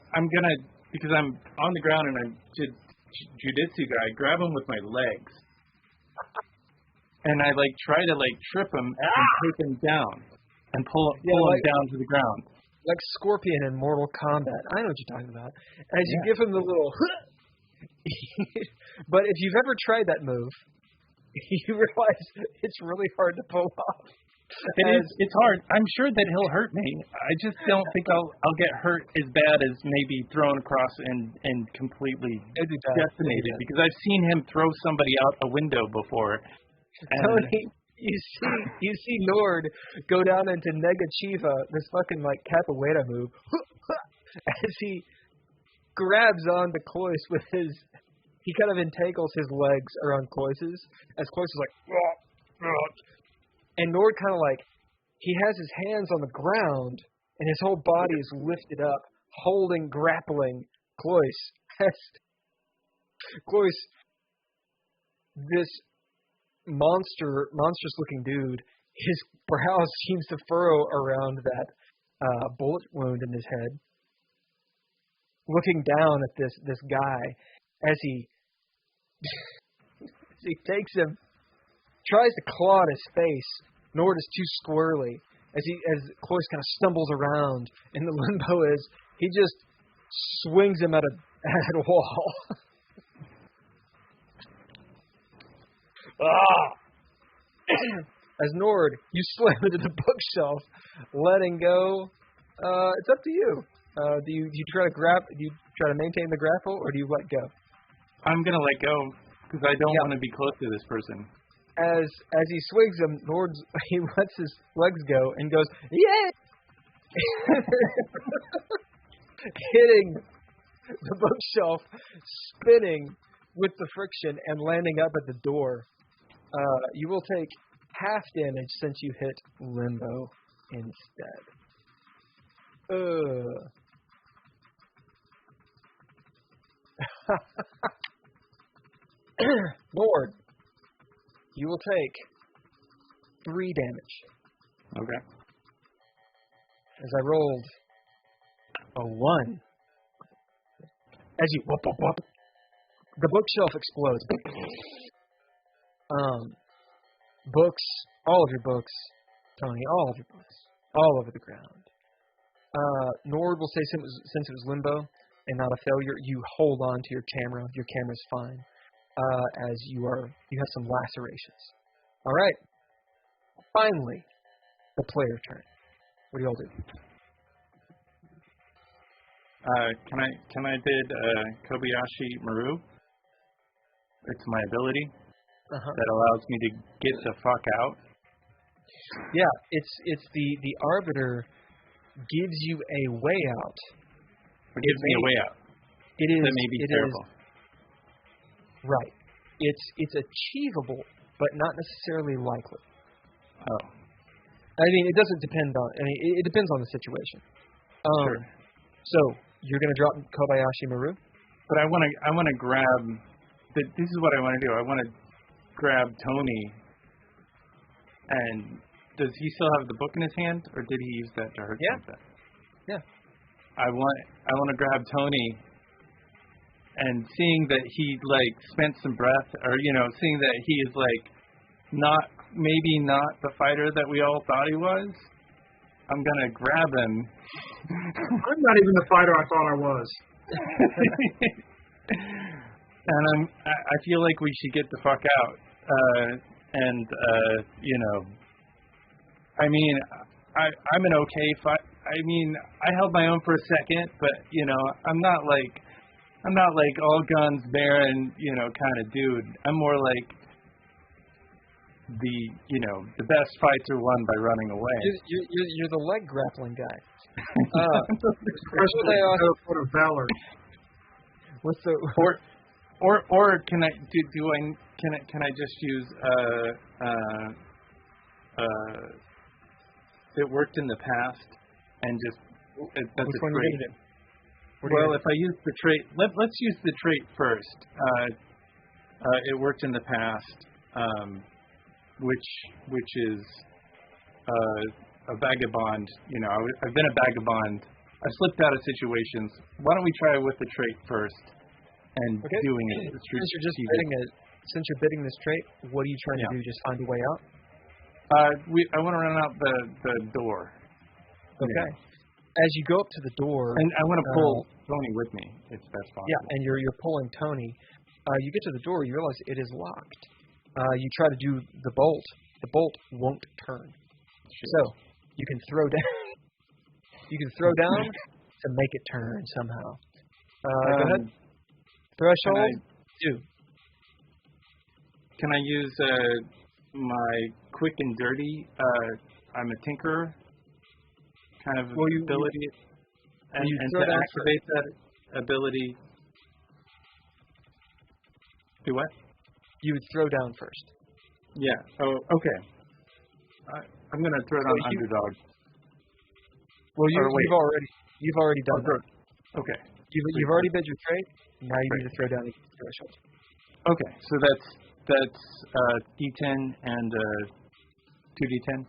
because I'm on the ground and I'm jiu-jitsu guy, grab him with my legs. And I try to trip him and take him down and pull him down to the ground. Like Scorpion in Mortal Kombat. I know what you're talking about. As you give him the little but if you've ever tried that move, you realize it's really hard to pull off. It's hard. I'm sure that he'll hurt me. I just don't think I'll get hurt as bad as maybe thrown across and completely decimated, because I've seen him throw somebody out a window before. Tony, you see Nord go down into Negachiva, this fucking capoeira move, as he grabs onto Cloyce with he kind of entangles his legs around Cloyce's, as Cloyce is and Nord kind of he has his hands on the ground, and his whole body is lifted up, grappling Cloyce. Cloyce, this monstrous-looking dude, his brows seems to furrow around that bullet wound in his head. Looking down at this guy as he takes him, tries to claw at his face. Nord is too squirrely. As Cloyce kind of stumbles around in the limbo he just swings him at a wall. As Nord, you slam into the bookshelf, letting go. It's up to you. Do you try to maintain the grapple, or do you let go? I'm gonna let go because I don't want to be close to this person. As he swings him, he lets his legs go and goes, "Yay!" hitting the bookshelf, spinning with the friction, and landing up at the door. You will take half damage since you hit limbo instead. Lord, you will take 3 damage. Okay. As I rolled a 1. As you whoop, whoop, whoop, the bookshelf explodes. Books, all of your books, Tony, all of your books, all over the ground. Nord will say since it was limbo and not a failure, you hold on to your camera. Your camera's fine. As you have some lacerations. All right. Finally, the player turn. What do y'all do? Can I bid Kobayashi Maru? It's my ability that allows me to get the fuck out. Yeah, it's the arbiter gives you a way out. It gives me a way out. It is. That may be terrible. Right. It's achievable, but not necessarily likely. Oh. I mean, it doesn't depend on. I mean, it depends on the situation. Sure. So you're going to drop Kobayashi Maru, but I want to grab. This is what I want to do. I want to grab Tony. And does he still have the book in his hand, or did he use that to hurt something? Yeah. I want to grab Tony. And seeing that he spent some breath, or seeing that he is maybe not the fighter that we all thought he was, I'm gonna grab him. I'm not even the fighter I thought I was. And I feel like we should get the fuck out. I mean, I'm an okay fight. I mean, I held my own for a second, but I'm not all guns bearing, kind of dude. I'm more like the best fights are won by running away. You're the leg grappling guy. What a valor. What's the or can I can I just use it worked in the past and just that's which a one are you gonna do? Well, if I use the trait, let's use the trait first. It worked in the past, which is a vagabond. I've been a vagabond. I've slipped out of situations. Why don't we try with the trait first and doing it? Since you're bidding this trait, what are you trying to do? Just find a way out? I want to run out the door. Okay. As you go up to the door, and I want to pull Tony with me, if that's possible. Yeah, and you're pulling Tony. You get to the door, you realize it is locked. You try to do the bolt. The bolt won't turn. Shit. So you can throw down. You can throw down to make it turn somehow. Go ahead. Threshold 2. Can I use my quick and dirty? I'm a tinkerer. Kind of ability, and to activate that ability. Do what? You would throw down first. Yeah. Oh, okay. I'm going to throw it on underdog. Well, you've already done that. Okay. You've already bid your trade. Now you need to throw down the threshold. Okay, so that's D10 and 2D10.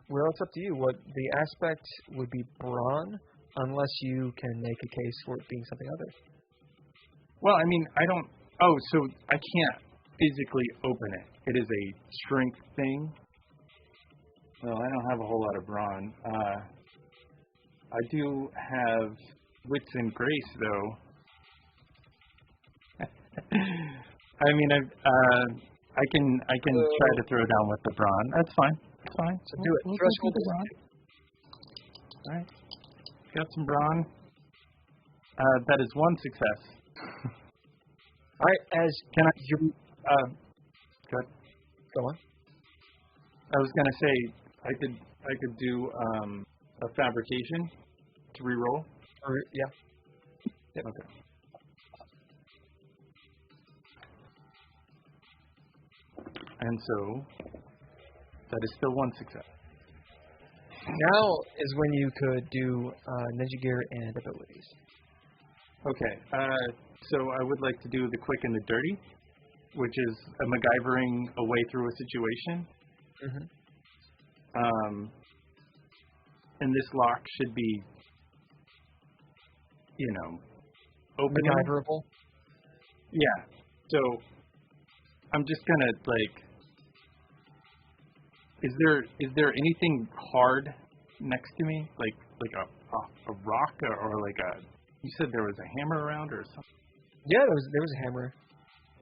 Well, it's up to you. What the aspect would be brawn, unless you can make a case for it being something other. Well, I mean, I don't. Oh, so I can't physically open it. It is a strength thing. Well, I don't have a whole lot of brawn. I do have wits and grace, though. I mean, I can try to throw down with the brawn. That's fine. That's fine. So do it. Threshold the brawn. All right. Got some brawn. That is one success. All right. Can I? Good. Go on. I was gonna say I could do a fabrication to reroll. Yeah. Yep. Okay. And so that is still one success. Now is when you could do ninja gear and abilities. Okay. So I would like to do the quick and the dirty, which is a MacGyvering a way through a situation. Mm-hmm. And this lock should be, open. MacGyverable. Yeah. So I'm just gonna is there anything hard next to me, like a rock or like a? You said there was a hammer around or something. Yeah, there was a hammer.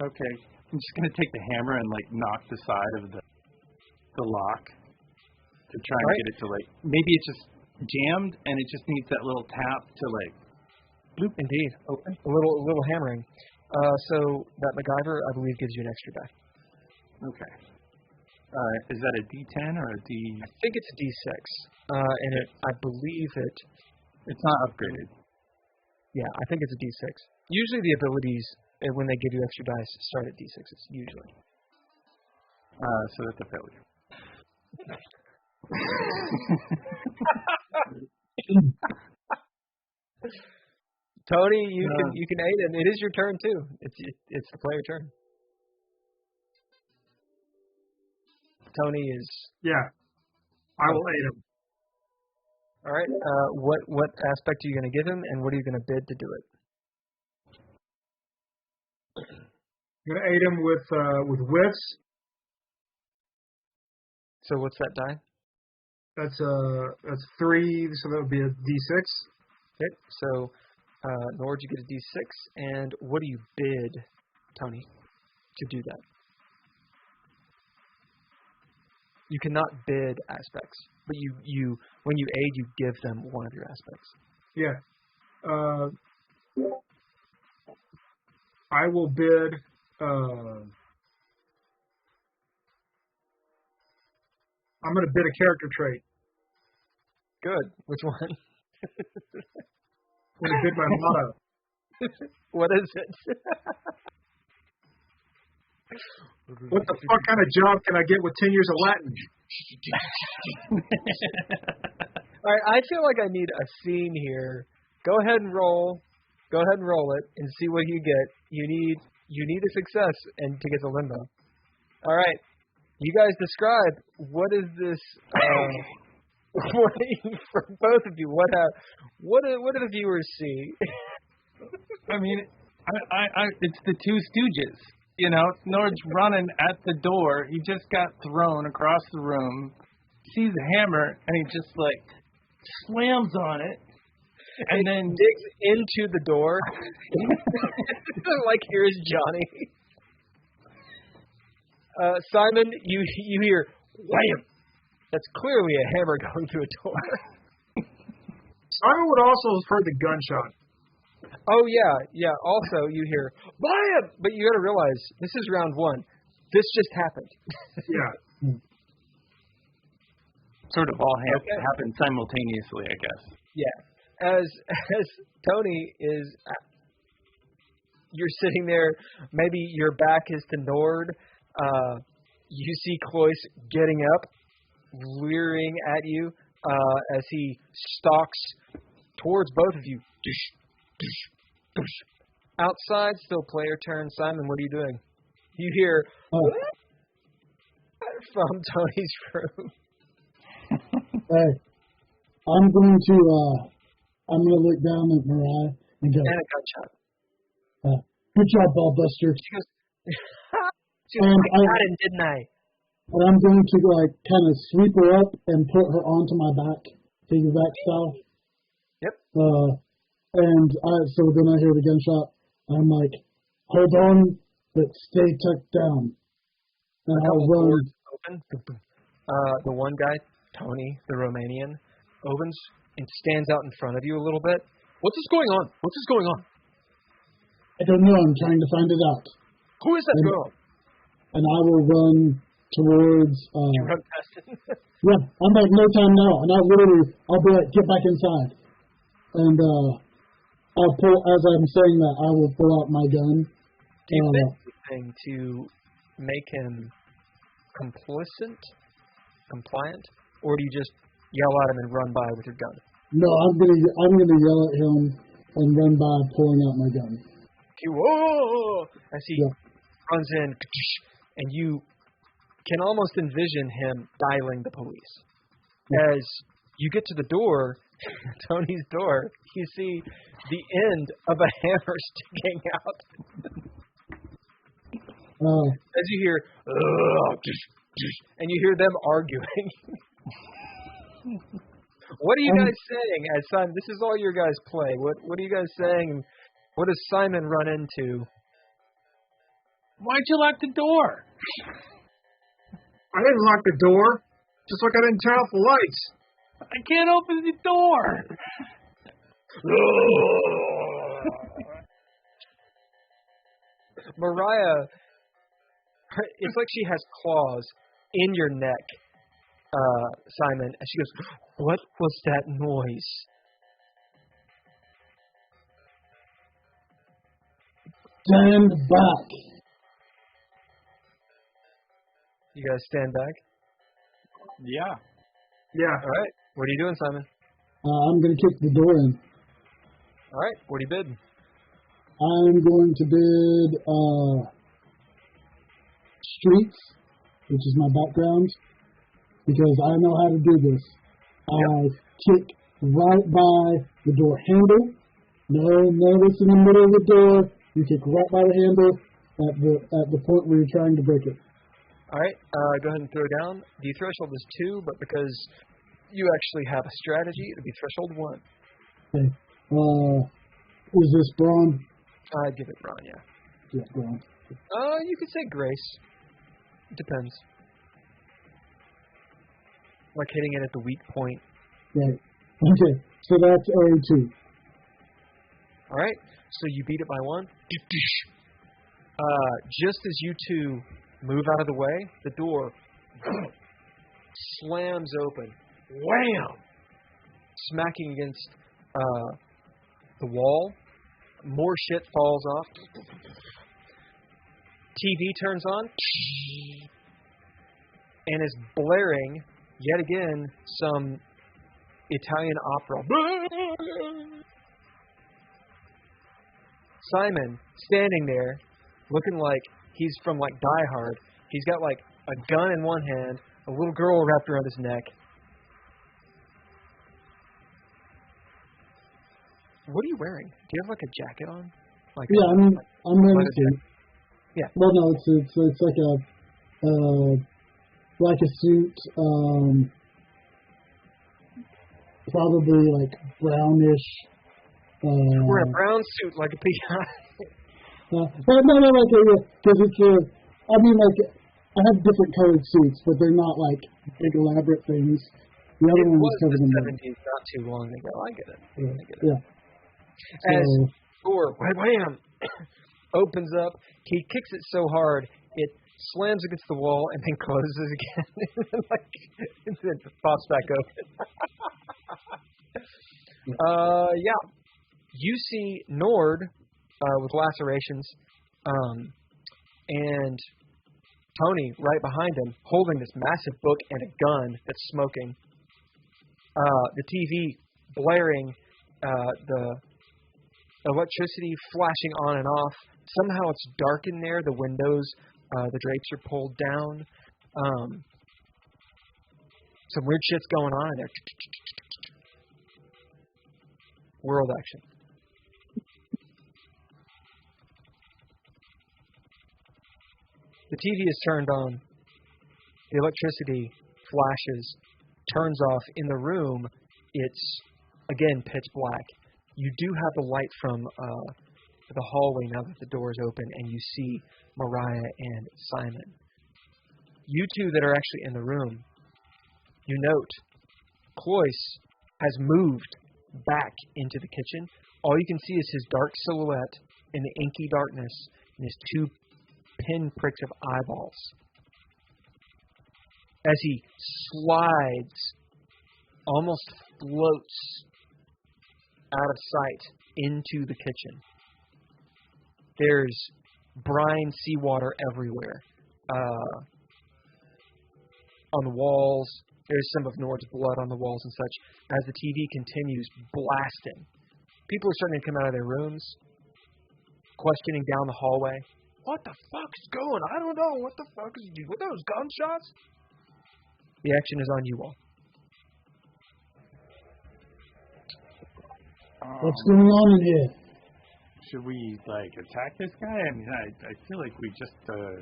Okay, I'm just gonna take the hammer and knock the side of the lock to try and get it to maybe it's just jammed and it just needs that little tap to bloop. Indeed, open. A little hammering. So that MacGyver, I believe, gives you an extra die. Okay. Is that a D10 or a D? I think it's a D6, and I believe it's not upgraded. Yeah, I think it's a D6. Usually the abilities, when they give you extra dice, start at D6s, usually. So that's a failure. Tony, you can aid him. It is your turn too. It's the player turn. Tony is. Yeah, I will aid him. All right. What aspect are you going to give him, and what are you going to bid to do it? I'm going to aid him with wits. So what's that die? That's 3, so that would be a D6. Okay. So, Nord, you get a D6, and what do you bid, Tony, to do that? You cannot bid aspects, but you when you aid, you give them one of your aspects. Yeah. I will bid. I'm going to bid a character trait. Good. Which one? I'm going to bid my motto. What is it? What the fuck kind of job can I get with 10 years of Latin? All right, I feel like I need a scene here. Go ahead and roll. Go ahead and roll it and see what you get. You need a success and to get the limbo. All right, you guys describe what is this? For both of you, what do the viewers see? I mean, I it's the Two Stooges. Nord's running at the door. He just got thrown across the room, sees a hammer, and he just slams on it, and then digs into the door. Here's Johnny. Simon, you hear wham. That's clearly a hammer going through a door. Simon would also have heard the gunshot. Oh, yeah. Also, you hear, bam! But you got to realize, this is round 1. This just happened. Yeah. Sort of all happened simultaneously, I guess. Yeah. As Tony is, you're sitting there, maybe your back is to Nord. You see Cloyce getting up, leering at you as he stalks towards both of you. Outside, still player turn. Simon, what are you doing? You hear from Tony's room. Hey, I'm going to look down at Mariah and go. And a gunshot. Good job, Ballbuster. She goes, I got him, didn't I? And I'm going to kind of sweep her up and put her onto my back, piggyback style. Yep. So then I hear the gunshot. I'm like, hold on, but stay tucked down. And I'll run. Open. The one guy, Tony, the Romanian, opens and stands out in front of you a little bit. What's going on? I don't know. I'm trying to find it out. Who is that girl? And I will run towards. You run past him? Yeah, I'm like, no time now. And I'll be like, get back inside. And I'll pull, as I'm saying that, I will pull out my gun. Do you think anything to make him compliant, or do you just yell at him and run by with your gun? No, I'm gonna yell at him and run by, pulling out my gun. Whoa! As he runs in, and you can almost envision him dialing the police. As you get to the door, Tony's door, you see the end of a hammer sticking out. As you hear, and you hear them arguing. What are you guys saying? As Simon, this is all your guys play. What are you guys saying? What does Simon run into? Why'd you lock the door? I didn't lock the door. Just like I didn't turn off the lights. I can't open the door. Mariah, it's like she has claws in your neck, Simon. And she goes, what was that noise? Stand back. You guys stand back? Yeah. Yeah. All right. What are you doing, Simon? I'm going to kick the door in. All right. What are you bidding? I'm going to bid streets, which is my background, because I know how to do this. I kick right by the door handle. No, it's in the middle of the door. You kick right by the handle at the point where you're trying to break it. All right. Go ahead and throw down. The threshold is 2, but because you actually have a strategy, it'll be threshold 1. Okay. Is this brawn? I'd give it brawn, yeah. Yeah, brawn. You could say grace. It depends. Like hitting it at the weak point. Right. Okay. So that's a 2. All right. So you beat it by 1. Just as you two move out of the way, the door slams open. Wham! Smacking against the wall. More shit falls off. TV turns on. And is blaring, yet again, some Italian opera. Simon, standing there, looking like he's from like Die Hard. He's got like a gun in one hand, a little girl wrapped around his neck. What are you wearing? Do you have like a jacket on? Like I'm wearing a suit. Yeah. Well, no, it's like a suit, probably like brownish. You wear a brown suit like a peacock. No, because it's I have different colored suits, but they're not like big elaborate things. The other one was covered in the 70s, not too long ago. I get it. Yeah. As door, wham, opens up, he kicks it so hard it slams against the wall and then closes again, and then pops back open. Yeah. You see Nord with lacerations, and Tony right behind him, holding this massive book and a gun that's smoking. The TV blaring the electricity flashing on and off. Somehow it's dark in there. The windows, the drapes are pulled down. Some weird shit's going on in there. World action. The TV is turned on. The electricity flashes, turns off. In the room, it's, again, pitch black. You do have the light from the hallway now that the door is open, and you see Mariah and Simon. You two that are actually in the room, you note Cloyce has moved back into the kitchen. All you can see is his dark silhouette in the inky darkness and his two pinpricks of eyeballs. As he slides, almost floats out of sight into the kitchen. There's brine seawater everywhere. On the walls, there's some of Nord's blood on the walls and such. As the TV continues blasting, people are starting to come out of their rooms, questioning down the hallway. What the fuck's going? I don't know. What the fuck is he? What are those gunshots? The action is on you all. What's going on in here? Should we, attack this guy? I mean, I feel like we just, ouch.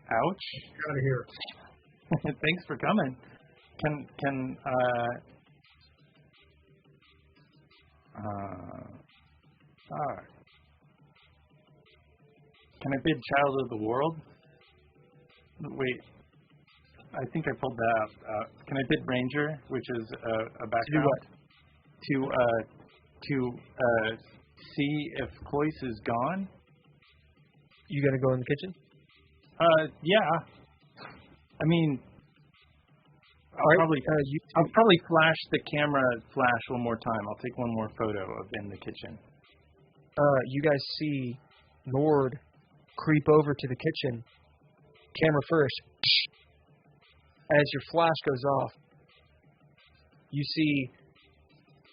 Get out of here. Thanks for coming. Can I bid Child of the World? Wait, I think I pulled that out. Can I bid Ranger, which is a background? To do what? To see if Cloyce is gone. You gonna go in the kitchen? Yeah. I mean, I'll you probably flash the camera flash one more time. I'll take one more photo of in the kitchen. You guys see Nord creep over to the kitchen, camera first. As your flash goes off, you see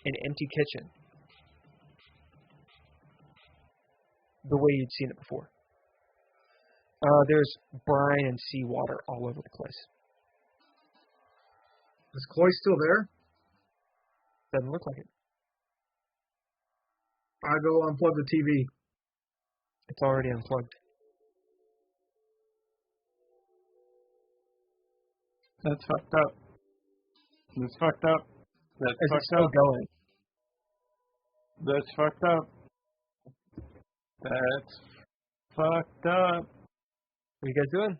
an empty kitchen, the way you'd seen it before. There's brine and seawater all over the place. Is Cloyce still there? Doesn't look like it. I go unplug the TV. It's already unplugged. That's fucked up. That's fucked up. That's Is it fucked still up. going? That's fucked up. That's fucked up. What are you guys doing?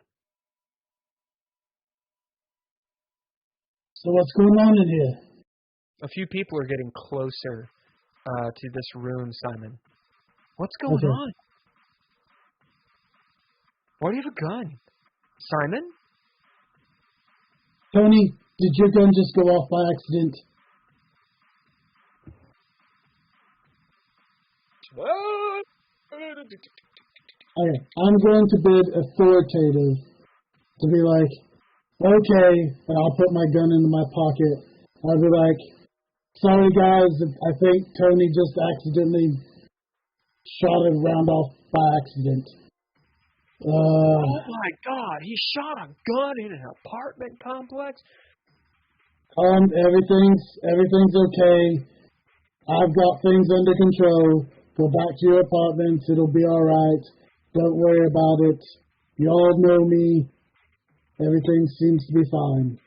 So what's going on in here? A few people are getting closer to this room, Simon. What's going on? Why do you have a gun? Simon? Tony, did your gun just go off by accident? What? Okay, I'm going to bid authoritative to be like, okay, and I'll put my gun into my pocket. I'll be like, sorry guys, I think Tony just accidentally shot a round off by accident. Oh my God, he shot a gun in an apartment complex? Everything's okay. I've got things under control. Go back to your apartments, it'll be alright. Don't worry about it. You all know me. Everything seems to be fine.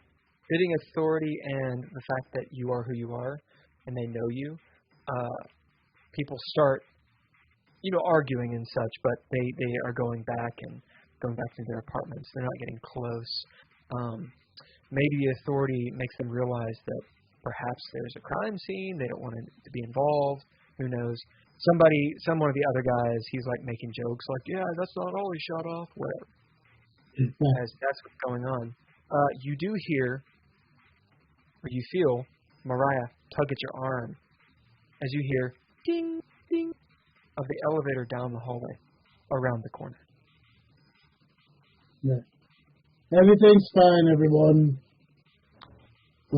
Bidding authority and the fact that you are who you are and they know you, people start, arguing and such, but they are going back to their apartments. They're not getting close. Maybe the authority makes them realize that perhaps there's a crime scene. They don't want to be involved. Who knows? Some one of the other guys, he's like making jokes like, yeah, that's not all he shot off. Whatever. As that's what's going on. You do hear, or you feel, Mariah tug at your arm as you hear ding, ding of the elevator down the hallway around the corner. Yeah. Everything's fine, everyone. I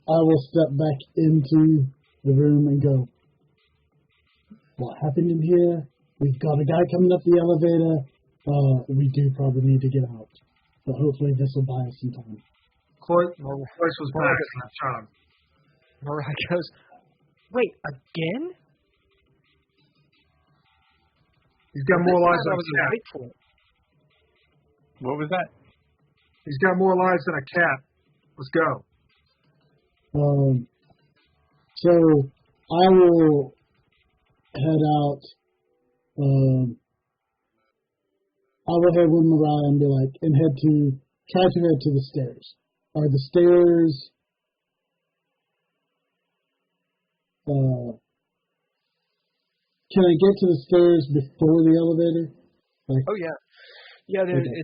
will step back into the room and go, what happened in here. We've got a guy coming up the elevator. We do probably need to get out. But hopefully this will buy us some time. Cloyce was back in that job. Mariah goes, wait, again? He's got more lives than a cat. For it. What was that? He's got more lives than a cat. Let's go. So I will head out. I will head with Mariah and be like, and try to head to the stairs. Are the stairs? Can I get to the stairs before the elevator? Like, oh yeah, yeah. There's okay.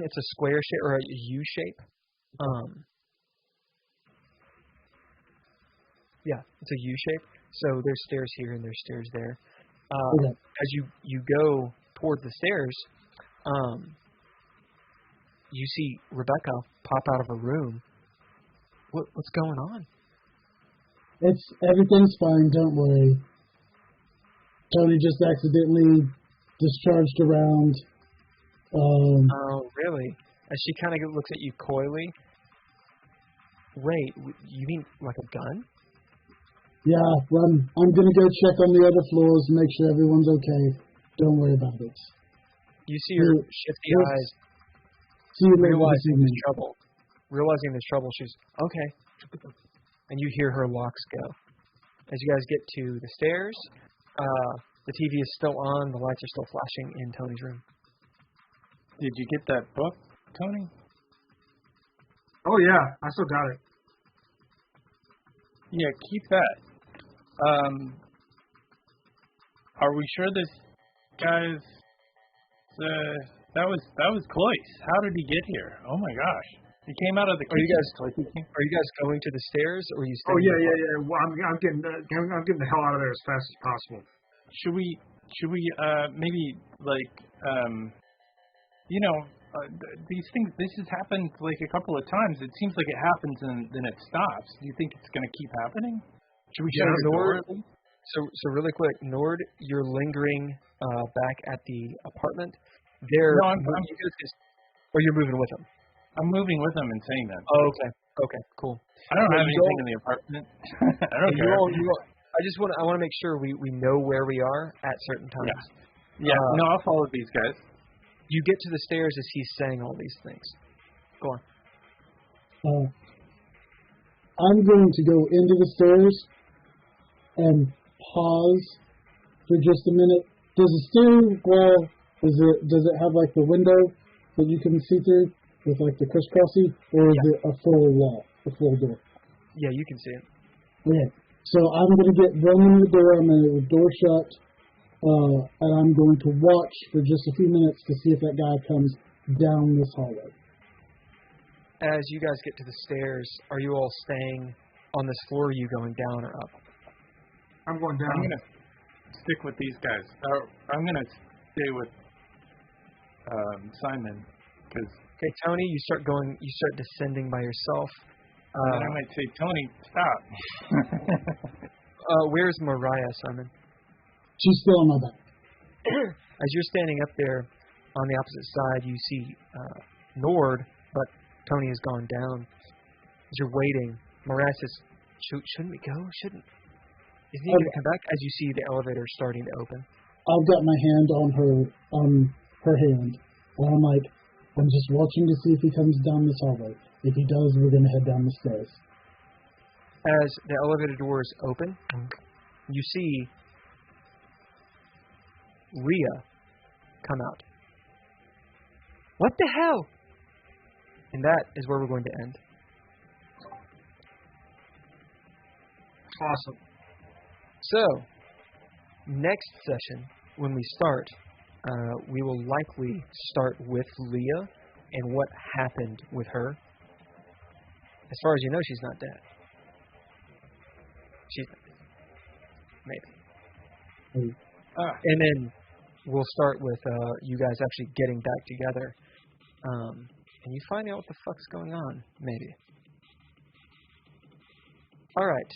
It's a square shape or a U shape. Yeah, it's a U shape. So there's stairs here and there's stairs there. Okay. As you go towards the stairs, you see Rebecca pop out of a room. What's going on? Everything's fine. Don't worry. Tony just accidentally discharged around. Oh, really? As she kind of looks at you coyly. Wait, you mean like a gun? Yeah, well, I'm going to go check on the other floors, make sure everyone's okay. Don't worry about it. You see her shifty eyes. See you later. Realizing there's trouble, she's, okay. And you hear her locks go. As you guys get to the stairs, the TV is still on, the lights are still flashing in Tony's room. Did you get that book, Tony? Oh, yeah, I still got it. Yeah, keep that. Are we sure this guy's... that was Cloyce. How did he get here? Oh, my gosh. He came out of the kitchen. Are you guys going to the stairs, or are you staying? Oh, yeah. Well, I'm getting the hell out of there as fast as possible. Should we maybe, like, these things, this has happened, like, a couple of times. It seems like it happens and then it stops. Do you think it's going to keep happening? Should we shut the door? So really quick, Nord, you're lingering back at the apartment. Or you're moving with them? I'm moving with them and saying that. Oh, okay, cool. I don't have anything in the apartment. I don't care. I want to make sure we know where we are at certain times. Yeah. No, I'll follow these guys. You get to the stairs as he's saying all these things. Go on. I'm going to go into the stairs and pause for just a minute. Does the stairwell, does it have like the window that you can see through with like the crisscrossy, or is it a full wall, a full door? Yeah, you can see it. Okay, so I'm going to get running the door. I'm going to get the door shut, and I'm going to watch for just a few minutes to see if that guy comes down this hallway. As you guys get to the stairs, are you all staying on this floor, or are you going down or up? I'm going down. I'm going to stick with these guys. I'm going to stay with Simon. Okay, Tony, you start descending by yourself. I might say, Tony, stop. Where's Mariah, Simon? She's still on my back. As you're standing up there on the opposite side, you see Nord, but Tony has gone down. As you're waiting, Mariah says, shouldn't we go? Isn't he going to come back? As you see the elevator starting to open. I've got my hand on her hand, and I'm like, I'm just watching to see if he comes down this hallway. If he does, we're going to head down the stairs. As the elevator doors open, you see Leah come out. What the hell? And that is where we're going to end. Awesome. So, next session, when we start, we will likely start with Leah and what happened with her. As far as you know, she's not dead. She's not dead. Maybe. And then we'll start with you guys actually getting back together. And you find out what the fuck's going on, maybe. All right.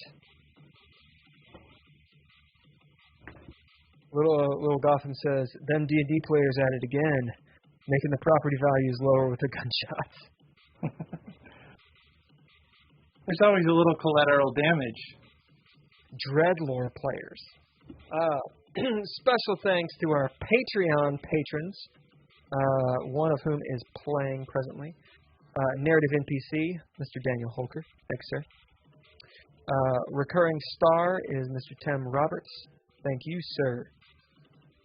Little Gotham says, them D&D players at it again, making the property values lower with the gunshots. There's always a little collateral damage. DreadLore players. Special thanks to our Patreon patrons, one of whom is playing presently. Narrative NPC, Mr. Daniel Holker. Thanks, sir. Recurring star is Mr. Tim Roberts. Thank you, sir.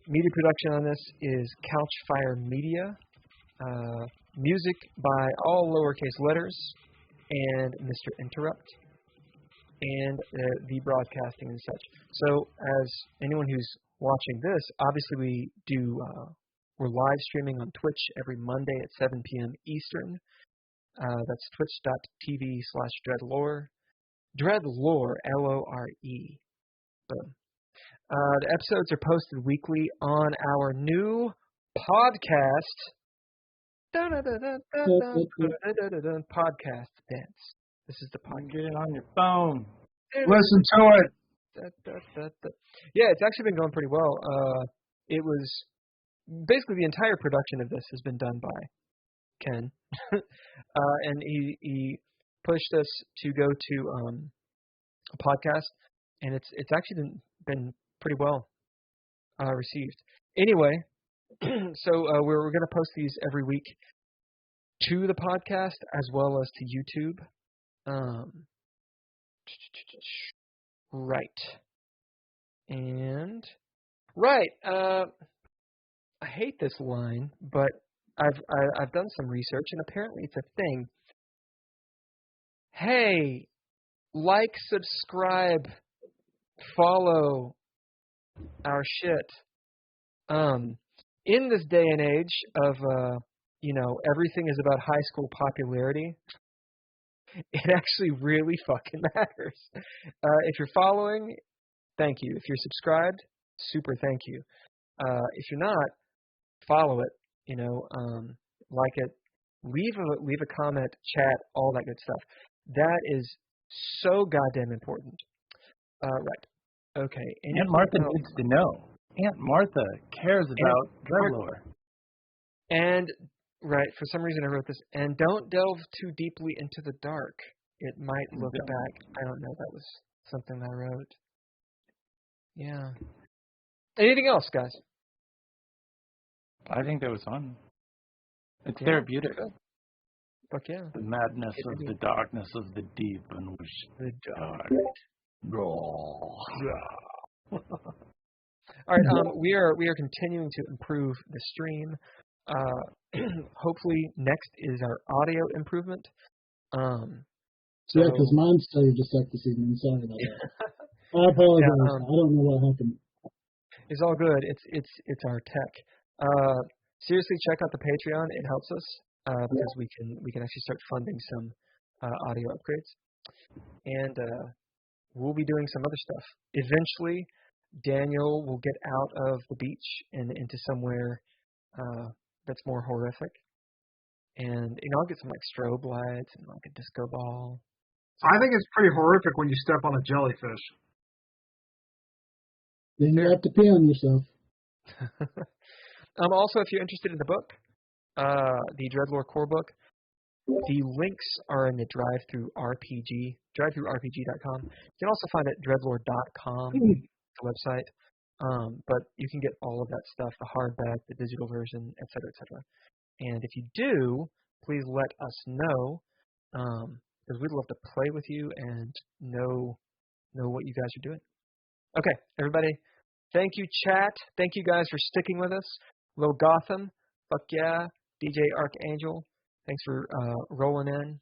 Media production on this is Couchfire Media. Music by all lowercase letters and Mr. Interrupt. And the broadcasting and such. So, as anyone who's watching this, obviously we're live streaming on Twitch every Monday at 7 p.m. Eastern. That's twitch.tv/DreadLore. DreadLore, L-O-R-E. Boom. The episodes are posted weekly on our new podcast. Podcast dance. This is the podcast. Get it on your phone. Listen to it. Yeah, it's actually been going pretty well. It was basically the entire production of this has been done by Ken, and he pushed us to go to a podcast, and it's actually been pretty well received. Anyway, so we're going to post these every week to the podcast as well as to YouTube. Right. And right. I hate this line, but I've done some research, and apparently it's a thing. Hey, like, subscribe, follow our shit. In this day and age of everything is about high school popularity, it actually really fucking matters. If you're following, thank you. If you're subscribed, super thank you. If you're not, follow it. Like it, leave a comment, chat, all that good stuff. That is so goddamn important. Right. Okay. Aunt Martha needs to know. Aunt Martha cares about DreadLore. And right, for some reason I wrote this. And don't delve too deeply into the dark. It might look back. I don't know. That was something I wrote. Yeah. Anything else, guys? I think that was fun. It's therapeutic. Good. Fuck yeah. The madness of the darkness of the deep and which the dark. All right, we are continuing to improve the stream. Hopefully next is our audio improvement. Yeah, because mine's saved a sec this evening. Sorry about that. I apologize. I don't know what happened. It's all good. It's our tech. Seriously, check out the Patreon. It helps us because we can actually start funding some audio upgrades, and we'll be doing some other stuff. Eventually, Daniel will get out of the beach and into somewhere that's more horrific, and I'll get some like strobe lights and like a disco ball. I think it's pretty horrific when you step on a jellyfish. Then you have to pee on yourself. Also, if you're interested in the book, the DreadLore core book, the links are in the drivethrurpg.com. You can also find it at dreadlore.com, the website. But you can get all of that stuff, the hardback, the digital version, et cetera, et cetera. And if you do, please let us know, because we'd love to play with you and know what you guys are doing. Okay, everybody. Thank you, chat. Thank you guys for sticking with us. Lil Gotham, fuck yeah. DJ Archangel, thanks for rolling in.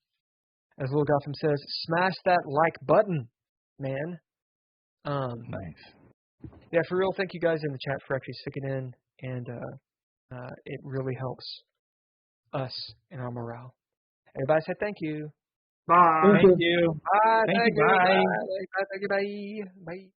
As Lil Gotham says, smash that like button, man. Nice. Yeah, for real, thank you guys in the chat for actually sticking in, and it really helps us in our morale. Everybody say thank you. Bye. Thank you. Bye. Thank you. Bye. Bye. Thank you. Bye. Bye.